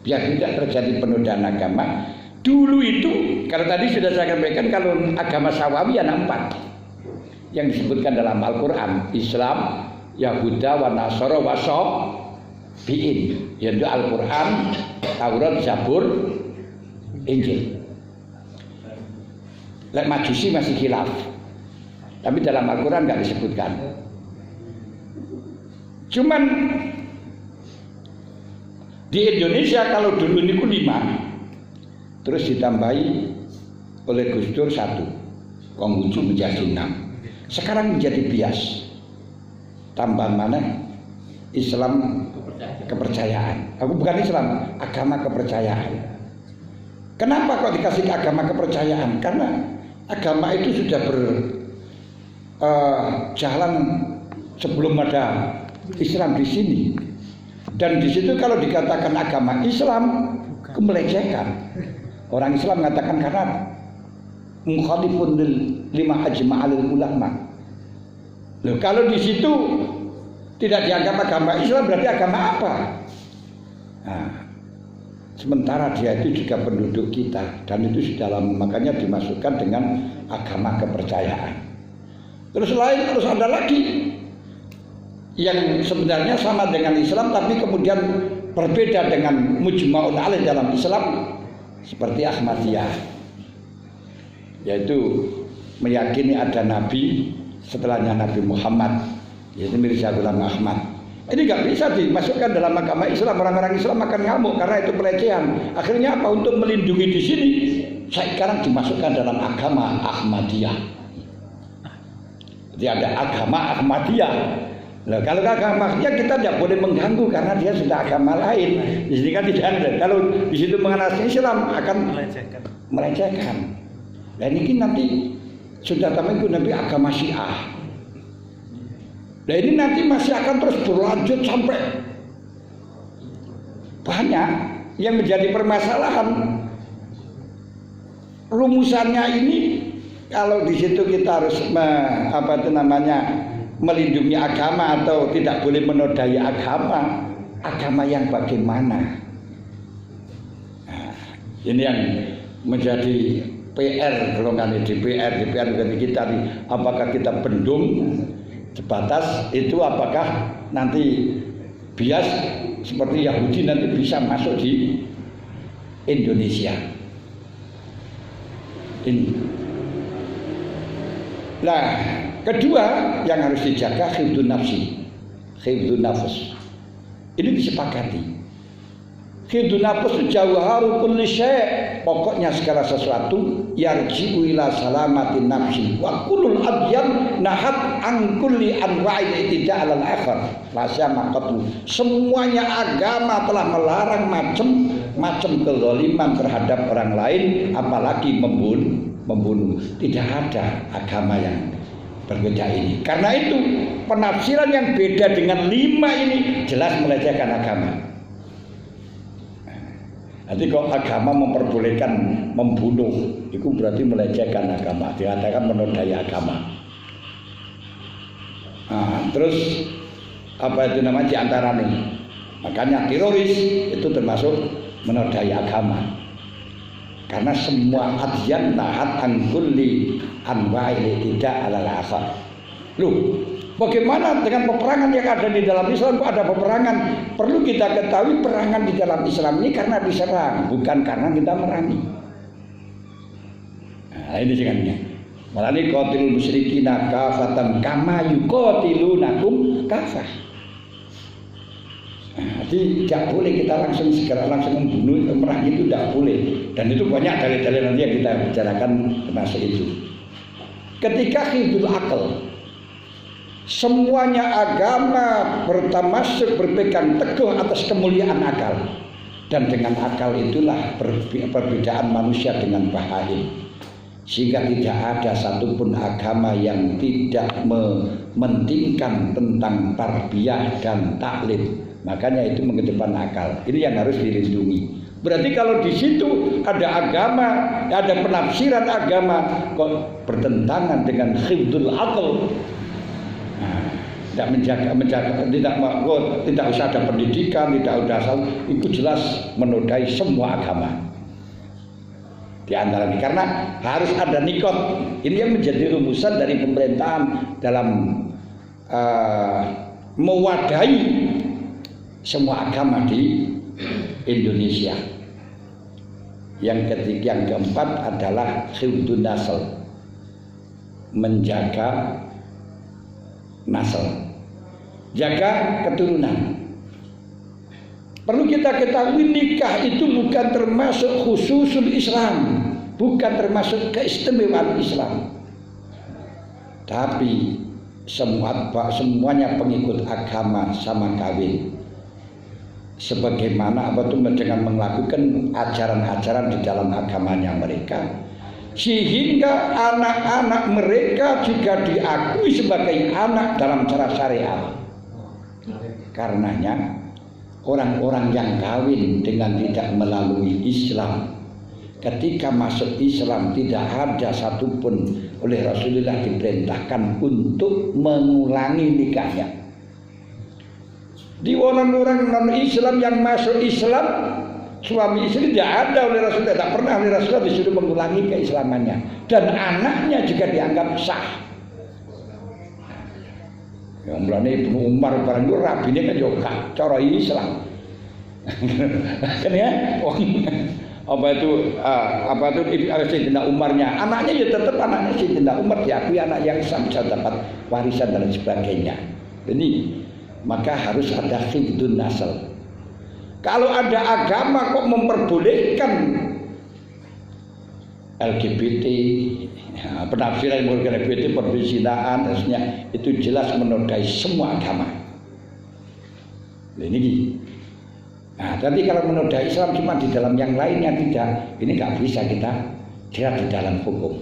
Biar tidak terjadi penodaan agama. Dulu itu, kalau tadi sudah saya sampaikan, kalau agama Sawawi ada 4 yang disebutkan dalam Al-Quran: Islam, Yahuda, wa Nasara, wa Sabi'in, yaitu Al-Quran, Taurat, Zabur, Injil. Lek Majusi masih khilaf, tapi dalam Al-Quran nggak disebutkan. Cuman di Indonesia kalau dulu ini 5, terus ditambahi oleh Gus Dur 1, Konghucu menjadi 6. Sekarang menjadi bias. Tambah mana? Islam kepercayaan. Aku bukan Islam, agama kepercayaan. Kenapa kok dikasih agama kepercayaan? Karena agama itu sudah berjalan sebelum ada Islam di sini. Dan di situ kalau dikatakan agama Islam, kemelecehkan. Orang Islam mengatakan karena mukhalifun lima ajma'alil ulama. Loh, kalau di situ tidak dianggap agama Islam, berarti agama apa? Nah, sementara dia itu juga penduduk kita, dan itu sudah lama, makanya dimasukkan dengan agama kepercayaan. Terus ada lagi yang sebenarnya sama dengan Islam, tapi kemudian berbeda dengan mujma'un alaih dalam Islam, seperti Ahmadiyah, yaitu meyakini ada Nabi setelahnya Nabi Muhammad, yaitu Mirza Ghulam Ahmad. Ini nggak bisa dimasukkan dalam agama Islam. Orang-orang Islam akan ngamuk karena itu pelecehan. Akhirnya apa? Untuk melindungi di sini, sekarang dimasukkan dalam agama Ahmadiyah. Jadi ada agama Ahmadiyah. Nah, kalau agama Ahmadiyah kita tidak boleh mengganggu karena dia sudah agama lain. Di sini kan tidak ada. Kalau di situ mengenal Islam akan melecehkan. Dan ini nanti sudah tahu itu nanti agama Syiah. Nah ini nanti masih akan terus berlanjut sampai banyak yang menjadi permasalahan. Rumusannya ini kalau di situ kita harus melindungi agama atau tidak boleh menodai agama yang bagaimana? Nah, ini yang menjadi PR golongan DPR kita nih, apakah kita bendung sebatas itu, apakah nanti bias seperti Yahudi nanti bisa masuk di Indonesia ini. Nah, kedua yang harus dijaga hifdzun nafs. Ini disepakati. Hifdzun nafs jawharu kulli syai'. Pokoknya segala sesuatu yarji'u ila salamatin nafsi wa kullul adyan nahat an kulli anwa'il i'tida' 'alal akhar la syamaqatu. Semuanya agama telah melarang macam-macam kezaliman terhadap orang lain, apalagi membunuh. Tidak ada agama yang berbeda ini. Karena itu penafsiran yang beda dengan 5 ini jelas melecehkan agama. Nanti kalau agama memperbolehkan membunuh, itu berarti melecehkan agama, dikatakan menodai agama. Nah, terus apa itu namanya diantara nih? Makanya teroris itu termasuk menodai agama. Karena semua adyan nahat an kulli anwa'il tidak alal akhar. Loh, bagaimana dengan peperangan yang ada di dalam Islam? Kok ada peperangan? Perlu kita ketahui perangan di dalam Islam ini karena diserang, bukan karena kita merangi. Nah, ini jangannya. Malah ini qatilul musyrikina kafatan kama yuqatilunakum kafah. Jadi tidak boleh kita langsung membunuh, merangi itu tidak boleh. Dan itu banyak dalil-dalil nanti yang kita bicarakan termasuk itu. Ketika hidul akal, semuanya agama bertamasuk berpegang teguh atas kemuliaan akal. Dan dengan akal itulah perbedaan manusia dengan bahaim. Sehingga tidak ada satupun agama yang tidak mementingkan tentang tarbiyah dan taklim. Makanya itu mengedepan akal. Ini yang harus dilindungi. Berarti kalau di situ ada agama, ada penafsiran agama kok bertentangan dengan hifdzul akal. Tidak usah ada pendidikan, tidak usah, itu jelas menodai semua agama. Di antara ini karena harus ada nikot. Ini yang menjadi rumusan dari pemerintahan dalam mewadahi semua agama di Indonesia. Yang ketiga, yang keempat adalah hifdzun nasl, menjaga nasl, jaga keturunan. Perlu kita ketahui nikah itu bukan termasuk khususul Islam, bukan termasuk keistimewaan Islam. Tapi semuanya pengikut agama sama kawin. Sebagaimana apa itu dengan melakukan ajaran-ajaran di dalam agamanya mereka, sehingga anak-anak mereka juga diakui sebagai anak dalam cara syariat. Karenanya orang-orang yang kawin dengan tidak melalui Islam, ketika masuk Islam tidak ada satupun oleh Rasulullah diperintahkan untuk mengulangi nikahnya. Di orang-orang non-Islam yang masuk Islam, suami istri tidak ada oleh Rasulullah, tak pernah oleh Rasulullah disuruh mengulangi keislamannya, dan anaknya juga dianggap sah. Yang mulanya Ibnu Umar barang itu rabine kan juga cara Islam. Kan ya, apa itu Sayyidina Umarnya, anaknya ya tetap anaknya Sayyidina Umar, diakui anak yang sah, bisa dapat warisan dan sebagainya. Ini maka harus ada hifdzun nasl. Kalau ada agama kok memperbolehkan LGBT, penafsiran LGBT, perzinaan, harusnya itu jelas menodai semua agama. Ini. Nah, tapi kalau menodai Islam cuma di dalam yang lainnya tidak, ini nggak bisa kita jerat di dalam hukum.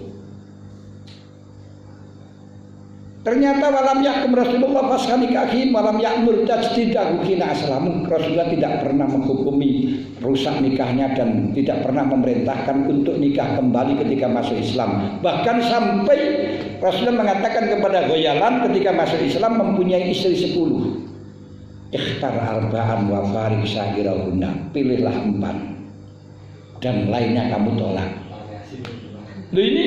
Ternyata walam yakum Rasulullah fasha nikahim walam ya'mur tajdidahu hina aslamu. Rasulullah tidak pernah menghukumi rusak nikahnya dan tidak pernah memerintahkan untuk nikah kembali ketika masuk Islam. Bahkan sampai Rasulullah mengatakan kepada Ghayalan ketika masuk Islam mempunyai istri 10. Ikhtar arba'an wa farik syahirahunna. Pilihlah 4 dan lainnya kamu tolak. Ini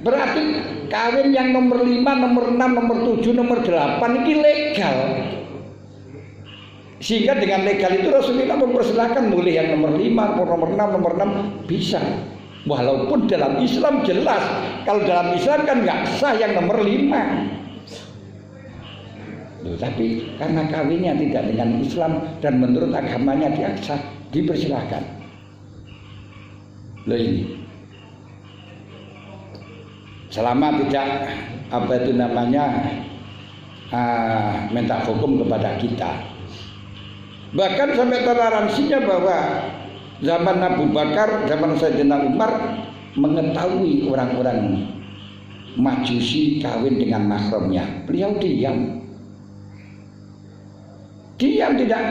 berarti kawin yang nomor 5, nomor 6, nomor 7, nomor 8 ini legal. Sehingga dengan legal itu Rasulullah mempersilahkan boleh yang nomor 5, nomor 6, nomor 6 bisa. Walaupun dalam Islam jelas, kalau dalam Islam kan nggak sah yang nomor 5. Tapi karena kawinnya tidak dengan Islam dan menurut agamanya dia sah, dipersilahkan. Loh ini. Selama tidak apa itu namanya minta hukum kepada kita. Bahkan sampai toleransinya bahwa zaman Abu Bakar, zaman Sayyidina Umar mengetahui orang-orang Majusi kawin dengan mahramnya, beliau diam tidak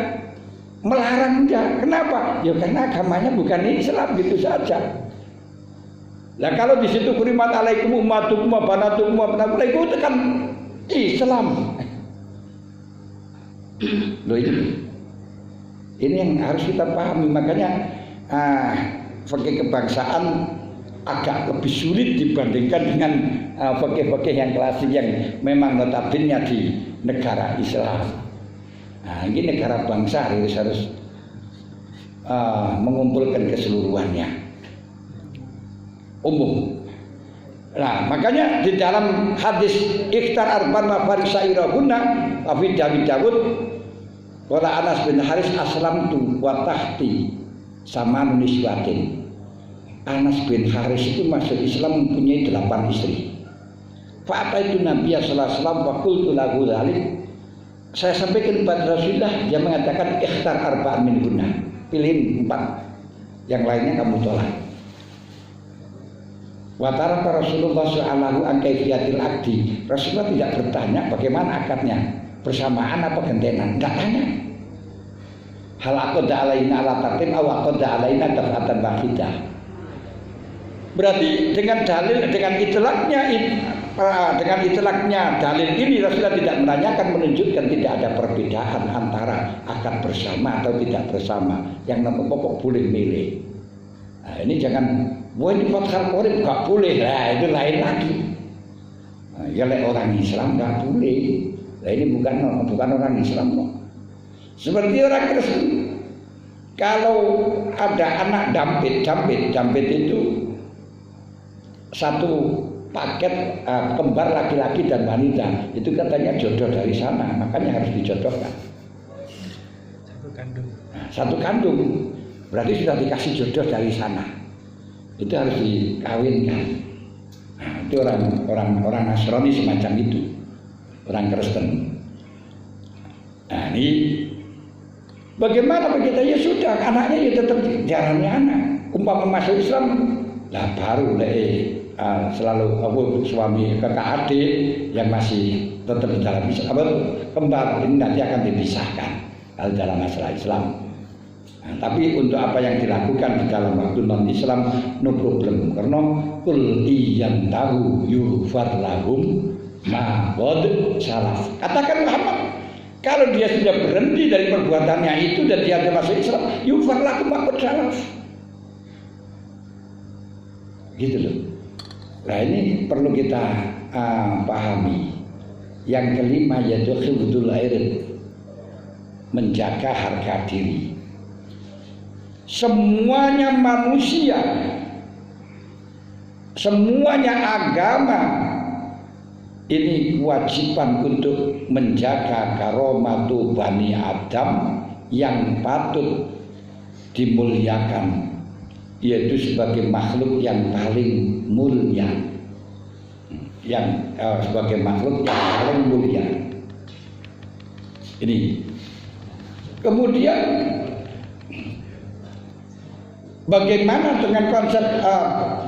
melarang enggak. Kenapa? Ya karena agamanya bukan Islam, gitu saja. Lah kalau di situ kurimat alaikum ummatukum wa banatukum wa banatukum itu kan Islam. Loh ini yang harus kita pahami. Makanya fikih kebangsaan agak lebih sulit dibandingkan dengan fikih-fikih yang klasik yang memang notabene di negara Islam. Nah, ini negara bangsa harus mengumpulkan keseluruhannya umum. Nah, makanya di dalam hadis ikhtar arban wa farisairahunna fi Dawud wala Anas bin Haris aslamtu wa tahti sama niswatin. Anas bin Haris itu masuk Islam mempunyai 8 istri. Fa itu Nabi sallallahu alaihi wasallam wa qultu lahu dzalik. Saya sampaikan kepada Rasulullah, dia mengatakan ikhtar arba'an min guna, pilihin 4, yang lainnya kamu tolak. Watara Rasulullah Sallallahu an kaifiyatil akdi. Rasulullah tidak bertanya bagaimana akadnya, bersamaan apa gentenan, tidak tanya. Hal aqada alaina ala tartib aw aqada alaina daf'atan wahidah. Berarti dengan dalil, dengan itlaknya dalil ini Rasulullah tidak menanyakan, menunjukkan tidak ada perbedaan antara akad bersama atau tidak bersama. Yang nomor pokok boleh milih. Nah, ini jangan wah ini fathal qorib nggak boleh, lah itu lain lagi. Nah, ya orang Islam nggak boleh. Nah, ini bukan orang Islam kok. Seperti orang Kristen. Kalau ada anak dampit itu satu paket kembar laki-laki dan wanita, itu katanya jodoh dari sana, makanya harus dijodohkan. Satu kandung, berarti sudah dikasih jodoh dari sana, itu harus dikawinkan. Nah, itu orang Nasrani semacam itu, orang Kristen. Nah, ini bagaimana kita? Ya sudah, anaknya ya tetap jalannya anak. Umpama masuk Islam, lah baru selalu suami kakak adik yang masih tetap di dalam Islam, kembar ini nanti akan dipisahkan kalau dalam masalah Islam. Nah, tapi untuk apa yang dilakukan di dalam waktu non Islam no problem, karena kul iyan tahu yughfar lahum ma qad salaf. Katakan Muhammad, kalau dia sudah berhenti dari perbuatannya itu dan dia masuk Islam, yughfar lahum ma qad salaf. Gitu loh. Nah ini perlu kita pahami. Yang kelima yaitu hifdzul ird, menjaga harga diri. Semuanya manusia, semuanya agama ini kewajiban untuk menjaga karomatu Bani Adam yang patut dimuliakan, yaitu sebagai makhluk yang paling mulia, sebagai makhluk yang paling mulia. Ini kemudian bagaimana dengan konsep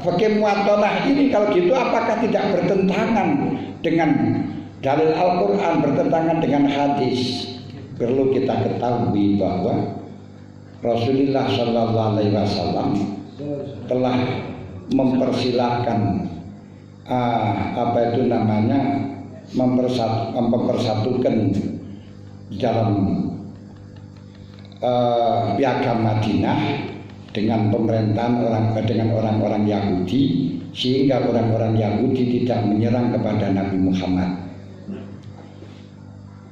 fikih muwatonah ini? Kalau gitu apakah tidak bertentangan dengan dalil Al-Quran, bertentangan dengan hadis? Perlu kita ketahui bahwa Rasulullah Sallallahu Alaihi Wasallam telah mempersilahkan mempersatukan dalam piagam Madinah dengan pemerintahan dengan orang-orang Yahudi, sehingga orang-orang Yahudi tidak menyerang kepada Nabi Muhammad.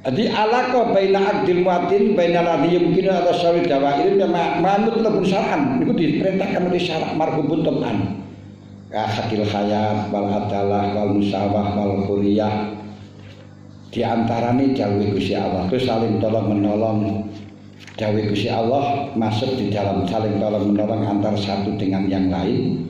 Jadi alaqah baina aqdil muatin baina ladhi yumkinu ala sawi dawair manut lebun syar'an itu diperintahkan oleh syarak marhubun teman ka hakil hayat wal adalah wal musawah wal huriyah. Di antarane dawuh Gusti Allah itu saling tolong menolong. Dawuh Gusti Allah masuk di dalam saling tolong menolong antar satu dengan yang lain.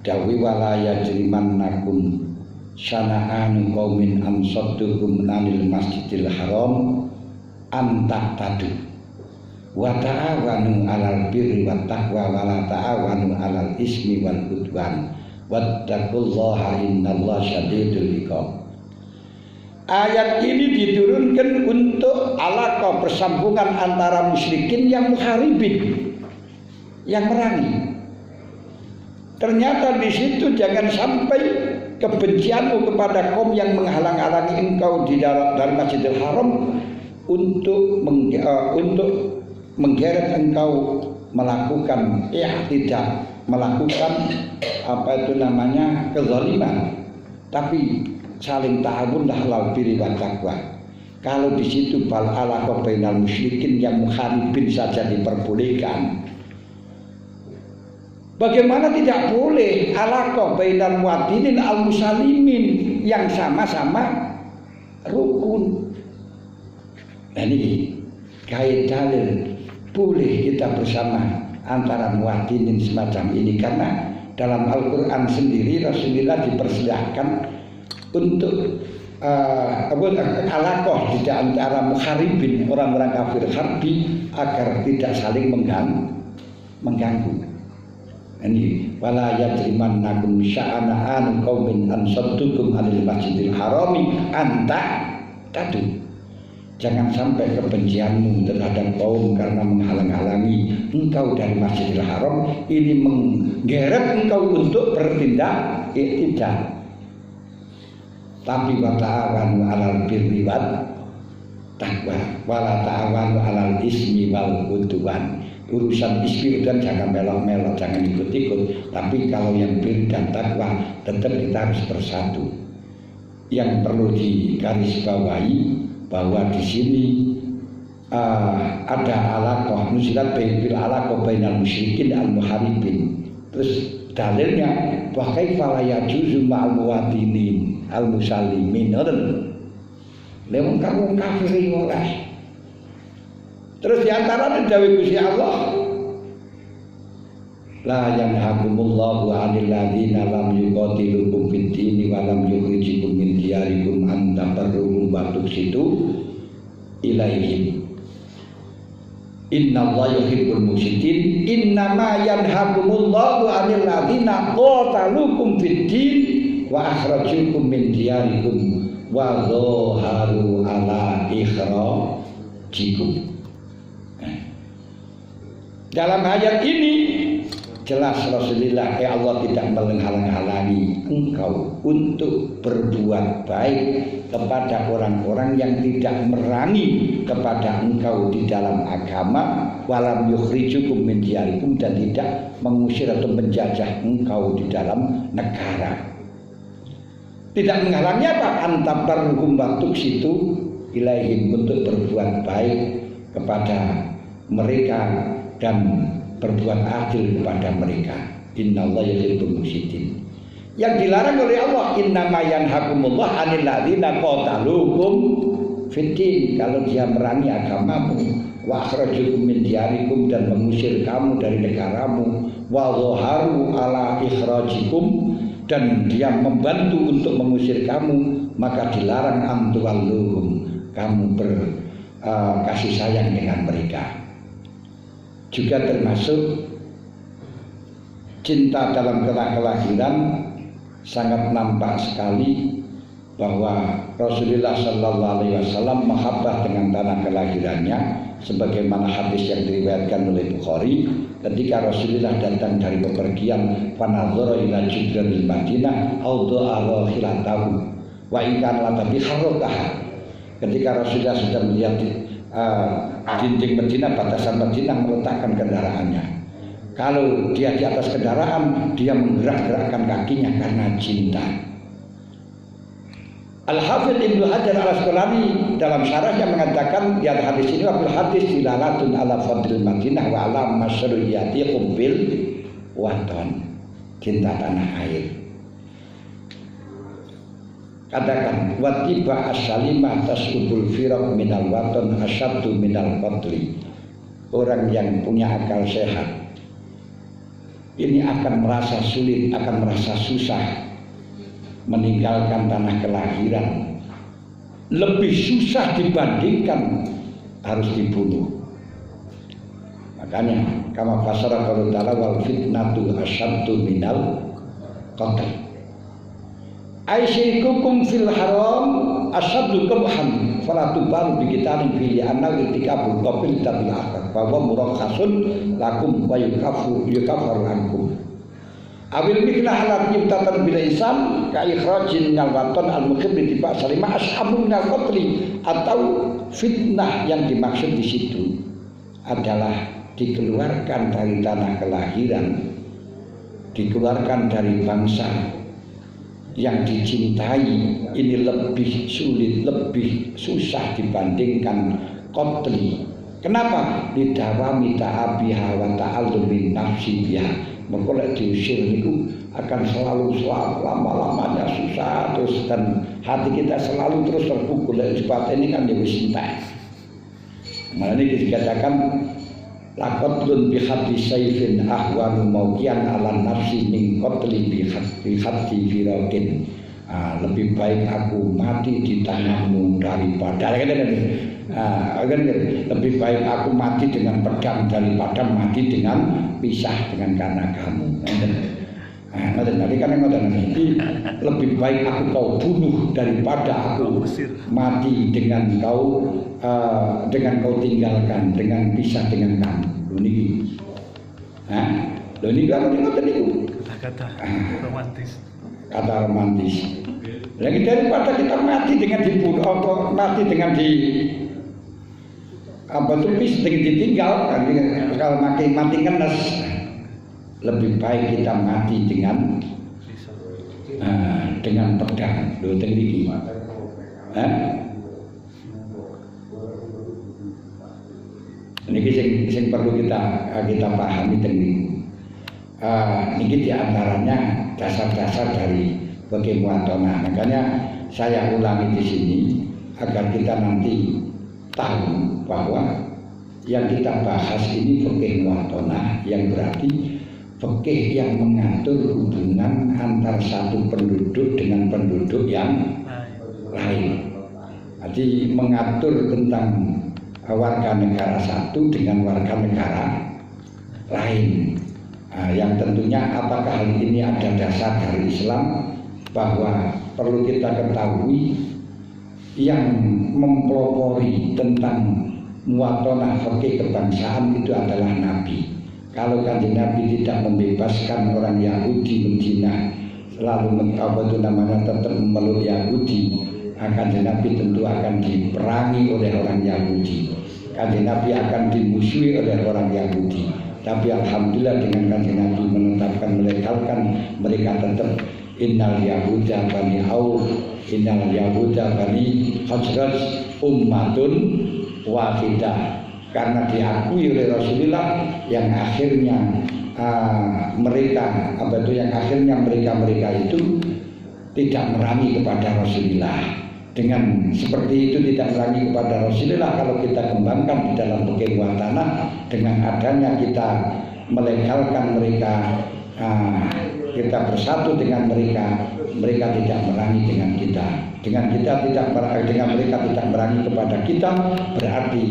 Dawuh wala yajrimannakum sana'anu qaumin an saddukum anil masjidil haram antaqtadu wa ta'awanu 'alal birri wat taqwa wa la ta'awanu 'alal ismi wal udwan wattaqullaha innallaha syadidul iqab. Ayat ini diturunkan untuk alaqah persambungan antara musyrikin yang muharibin, yang merangi. Ternyata di situ jangan sampai kebencianmu kepada kaum yang menghalang-halangi engkau di dalam Masjidil Haram untuk menggeret engkau melakukan tidak melakukan kezaliman, tapi saling ta'awunlah alal birri wat taqwa. Kalau di situ bal alaqah bainal musyrikin yang muharibin saja diperbolehkan, bagaimana tidak boleh alaqah bainal muwaddinin al musalimin yang sama-sama rukun. Nah ini kait dalil boleh kita bersama antara muwaddinin semacam ini, karena dalam Al-Quran sendiri Rasulullah dipersilahkan untuk alaqah di antara muharibin, orang-orang kafir harbi, agar tidak saling mengganggu. Ini wala yajrimannakum sya'ana'an qaumin an saddukum 'anil masjidil harami anta tadu. Jangan sampai kebencianmu terhadap kaum karena menghalang-halangi engkau dari Masjidil Haram ini menggeret engkau untuk bertindak i'tidal. Tapi wa ta'awanu 'alal birri wat taqwa wala ta'awanu 'alal ismi wal udwan. Urusan ismi dan jangan melok-melok, jangan ikut-ikut. Tapi kalau yang bir dan takwa tetap kita harus bersatu. Yang perlu digarisbawahi bahwa di sini ada alaqah nusilat bil alaqah bainal musyrikin al muharibin. Terus dalilnya wa kaifa la yajuzu ma'al muwaddinin al musallimin. Lewat kamu kafir ora. Terus diantara dawuh Gusti Allah, la yanhakumullahu 'anil ladzina lam yuqatilukum fid dini wa lam yukhrijukum min diyarikum an tabarruhum wa tuqsitu ilaihim. Innallaha yuhibbul muqsitin. Innama yanhakumullahu 'anil ladzina qatalukum fid din wa akhrajukum min diyarikum wa zaharu ala ikhrajikum. Dalam ayat ini jelas Rasulullah Allah tidak menghalang-halangi engkau untuk berbuat baik kepada orang-orang yang tidak merangi kepada engkau di dalam agama, walam yukhrijukum min diyarikum, dan tidak mengusir atau menjajah engkau di dalam negara. Tidak menghalangi apa? Antabarruhum wa tuqsitu ilaihim, untuk berbuat baik kepada mereka dan berbuat adil kepada mereka. Innallaha yuhibbul muqsitin. Yang dilarang oleh Allah, innama yanhakumullah 'anil ladzina qatalukum fid din, kalau dia merangi agamamu, wa akhrajukum min diyarikum, dan mengusir kamu dari negaramu, wa zaharu ala ikhrajikum, dan dia membantu untuk mengusir kamu, maka dilarang antuwalluhum, kamu berkasih sayang dengan mereka. Juga termasuk cinta dalam kelahiran, sangat nampak sekali bahwa Rasulullah Sallallahu Alaihi Wasallam mahabbah dengan tanah kelahirannya, sebagaimana hadis yang diriwayatkan oleh Bukhari ketika Rasulullah datang dari bepergian, panadzara ila judranil Madinah awda'a khilatahu wa ikan latabi harokah. Ketika Rasulullah sudah melihat dinding Madinah, batasan Madinah, meletakkan kendaraannya. Kalau dia di atas kendaraan, dia menggerak-gerakkan kakinya karena cinta. Al-Hafidz Ibnu Hajar Al-Asqalani dalam syarahnya mengatakan, ya hadis ini wafil hadis dilalatun ala fadlil Madinah wa ala masyru'iyati qubbil waton, cinta tanah air. Katakan watiba as-salimah tasubul firaq minal waton asyaddu minal qatli. Orang yang punya akal sehat ini akan merasa sulit, akan merasa susah meninggalkan tanah kelahiran, lebih susah dibandingkan harus dibunuh. Makanya kama fasara qaul ta'ala wal fitnatu asyaddu minal qatl. aisyikukum fil haram asyaddu qabhan fala tubaru bi kitabin fi anna irtikabul qabil tabil akhir bahwa murakhasun lakum wa yukafaru ankum awil miklah alat yubtatan bil isam ka ikhrajin minal waton al mukhib li tiba salima ashabu minal qatli atau fitnah yang dimaksud di situ adalah dikeluarkan dari tanah kelahiran, dikeluarkan dari bangsa yang dicintai. Ini lebih sulit, lebih susah dibandingkan qatli. Kenapa? Lidawami ta'abiha wa ta'allumin nafsi biha. Mengkolek diusir itu akan selalu lama-lamanya susah terus, dan hati kita selalu terus terpukul. Sebab ini kan wis entek. Malah ini dikatakan laqatlun bi khatti sayfin ahwanu mauqian ala nafsi min qatli bi khatti firaqin. Lebih baik aku mati di tanganmu daripada lebih baik aku mati dengan pedang daripada mati dengan pisah dengan karena kamu. Lebih baik aku kau bunuh daripada aku mati dengan kau tinggalkan, dengan pisah dengan kamu. Ini kata romantis. Kata romantis. Lagi daripada kita mati dengan dibunuh atau mati dengan ditinggal, kalau mati ngenes, lebih baik kita mati dengan pedang. Lho teng iki. Niki sing perlu kita pahami teng niku. Niki diantaranya dasar-dasar dari fikih muwatonah. Makanya saya ulangi di sini agar kita nanti tahu bahwa yang kita bahas ini fikih muwatonah, yang berarti fikih yang mengatur hubungan antar satu penduduk dengan penduduk yang lain. Jadi mengatur tentang warga negara satu dengan warga negara lain. Yang tentunya apakah hal ini ada dasar dari Islam, bahwa perlu kita ketahui yang mempelopori tentang muwatonah fikih kebangsaan itu adalah Nabi. Kalau Kanjeng Nabi tidak membebaskan orang Yahudi Medina, selalu tetap memeluk Yahudi, Kanjeng Nabi tentu akan diperangi oleh orang Yahudi. Kanjeng Nabi akan dimusuhi oleh orang Yahudi. Tapi alhamdulillah dengan Kanjeng Nabi menetapkan melegalkan, mereka tetap innal yahuda bani Auf, innal yahuda bani Khazraj ummatun wahidah. Karena diakui oleh Rasulullah yang akhirnya mereka itu tidak merangi kepada Rasulullah. Dengan seperti itu tidak merangi kepada Rasulullah, kalau kita kembangkan di dalam fikih muwatonah, dengan adanya kita melegalkan mereka, kita bersatu dengan mereka, mereka tidak merangi dengan kita. Dengan mereka tidak merangi kepada kita, berarti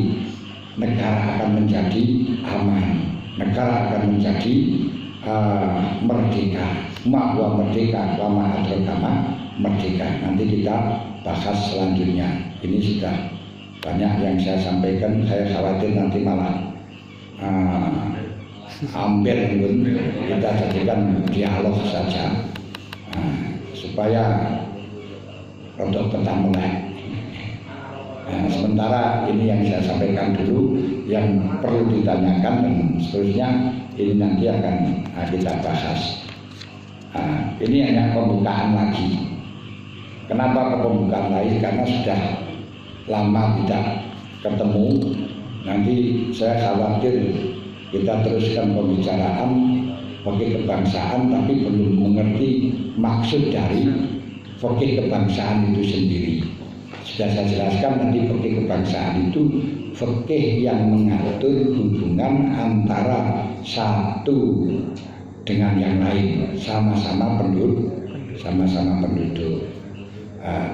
negara akan menjadi aman, negara akan menjadi merdeka. Wa merdeka, wa ma'adrokama merdeka. Nanti kita bahas selanjutnya. Ini sudah banyak yang saya sampaikan. Saya khawatir nanti malah hampir kita jadikan dialog saja, supaya untuk tetap melek. Sementara ini yang saya sampaikan dulu, yang perlu ditanyakan dan seterusnya ini nanti akan kita bahas. Ini hanya pembukaan lagi. Kenapa pembukaan lagi? Karena sudah lama tidak ketemu. Nanti saya khawatir kita teruskan pembicaraan fikih kebangsaan tapi belum mengerti maksud dari fikih kebangsaan itu sendiri. Sudah saya jelaskan nanti fikih kebangsaan itu fikih yang mengatur hubungan antara satu dengan yang lain, sama-sama penduduk.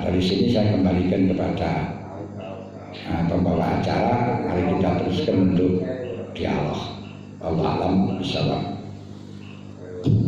Dari sini saya kembalikan kepada pembawa acara. Mari kita teruskan untuk dialog. Wallahu a'lam bishawab.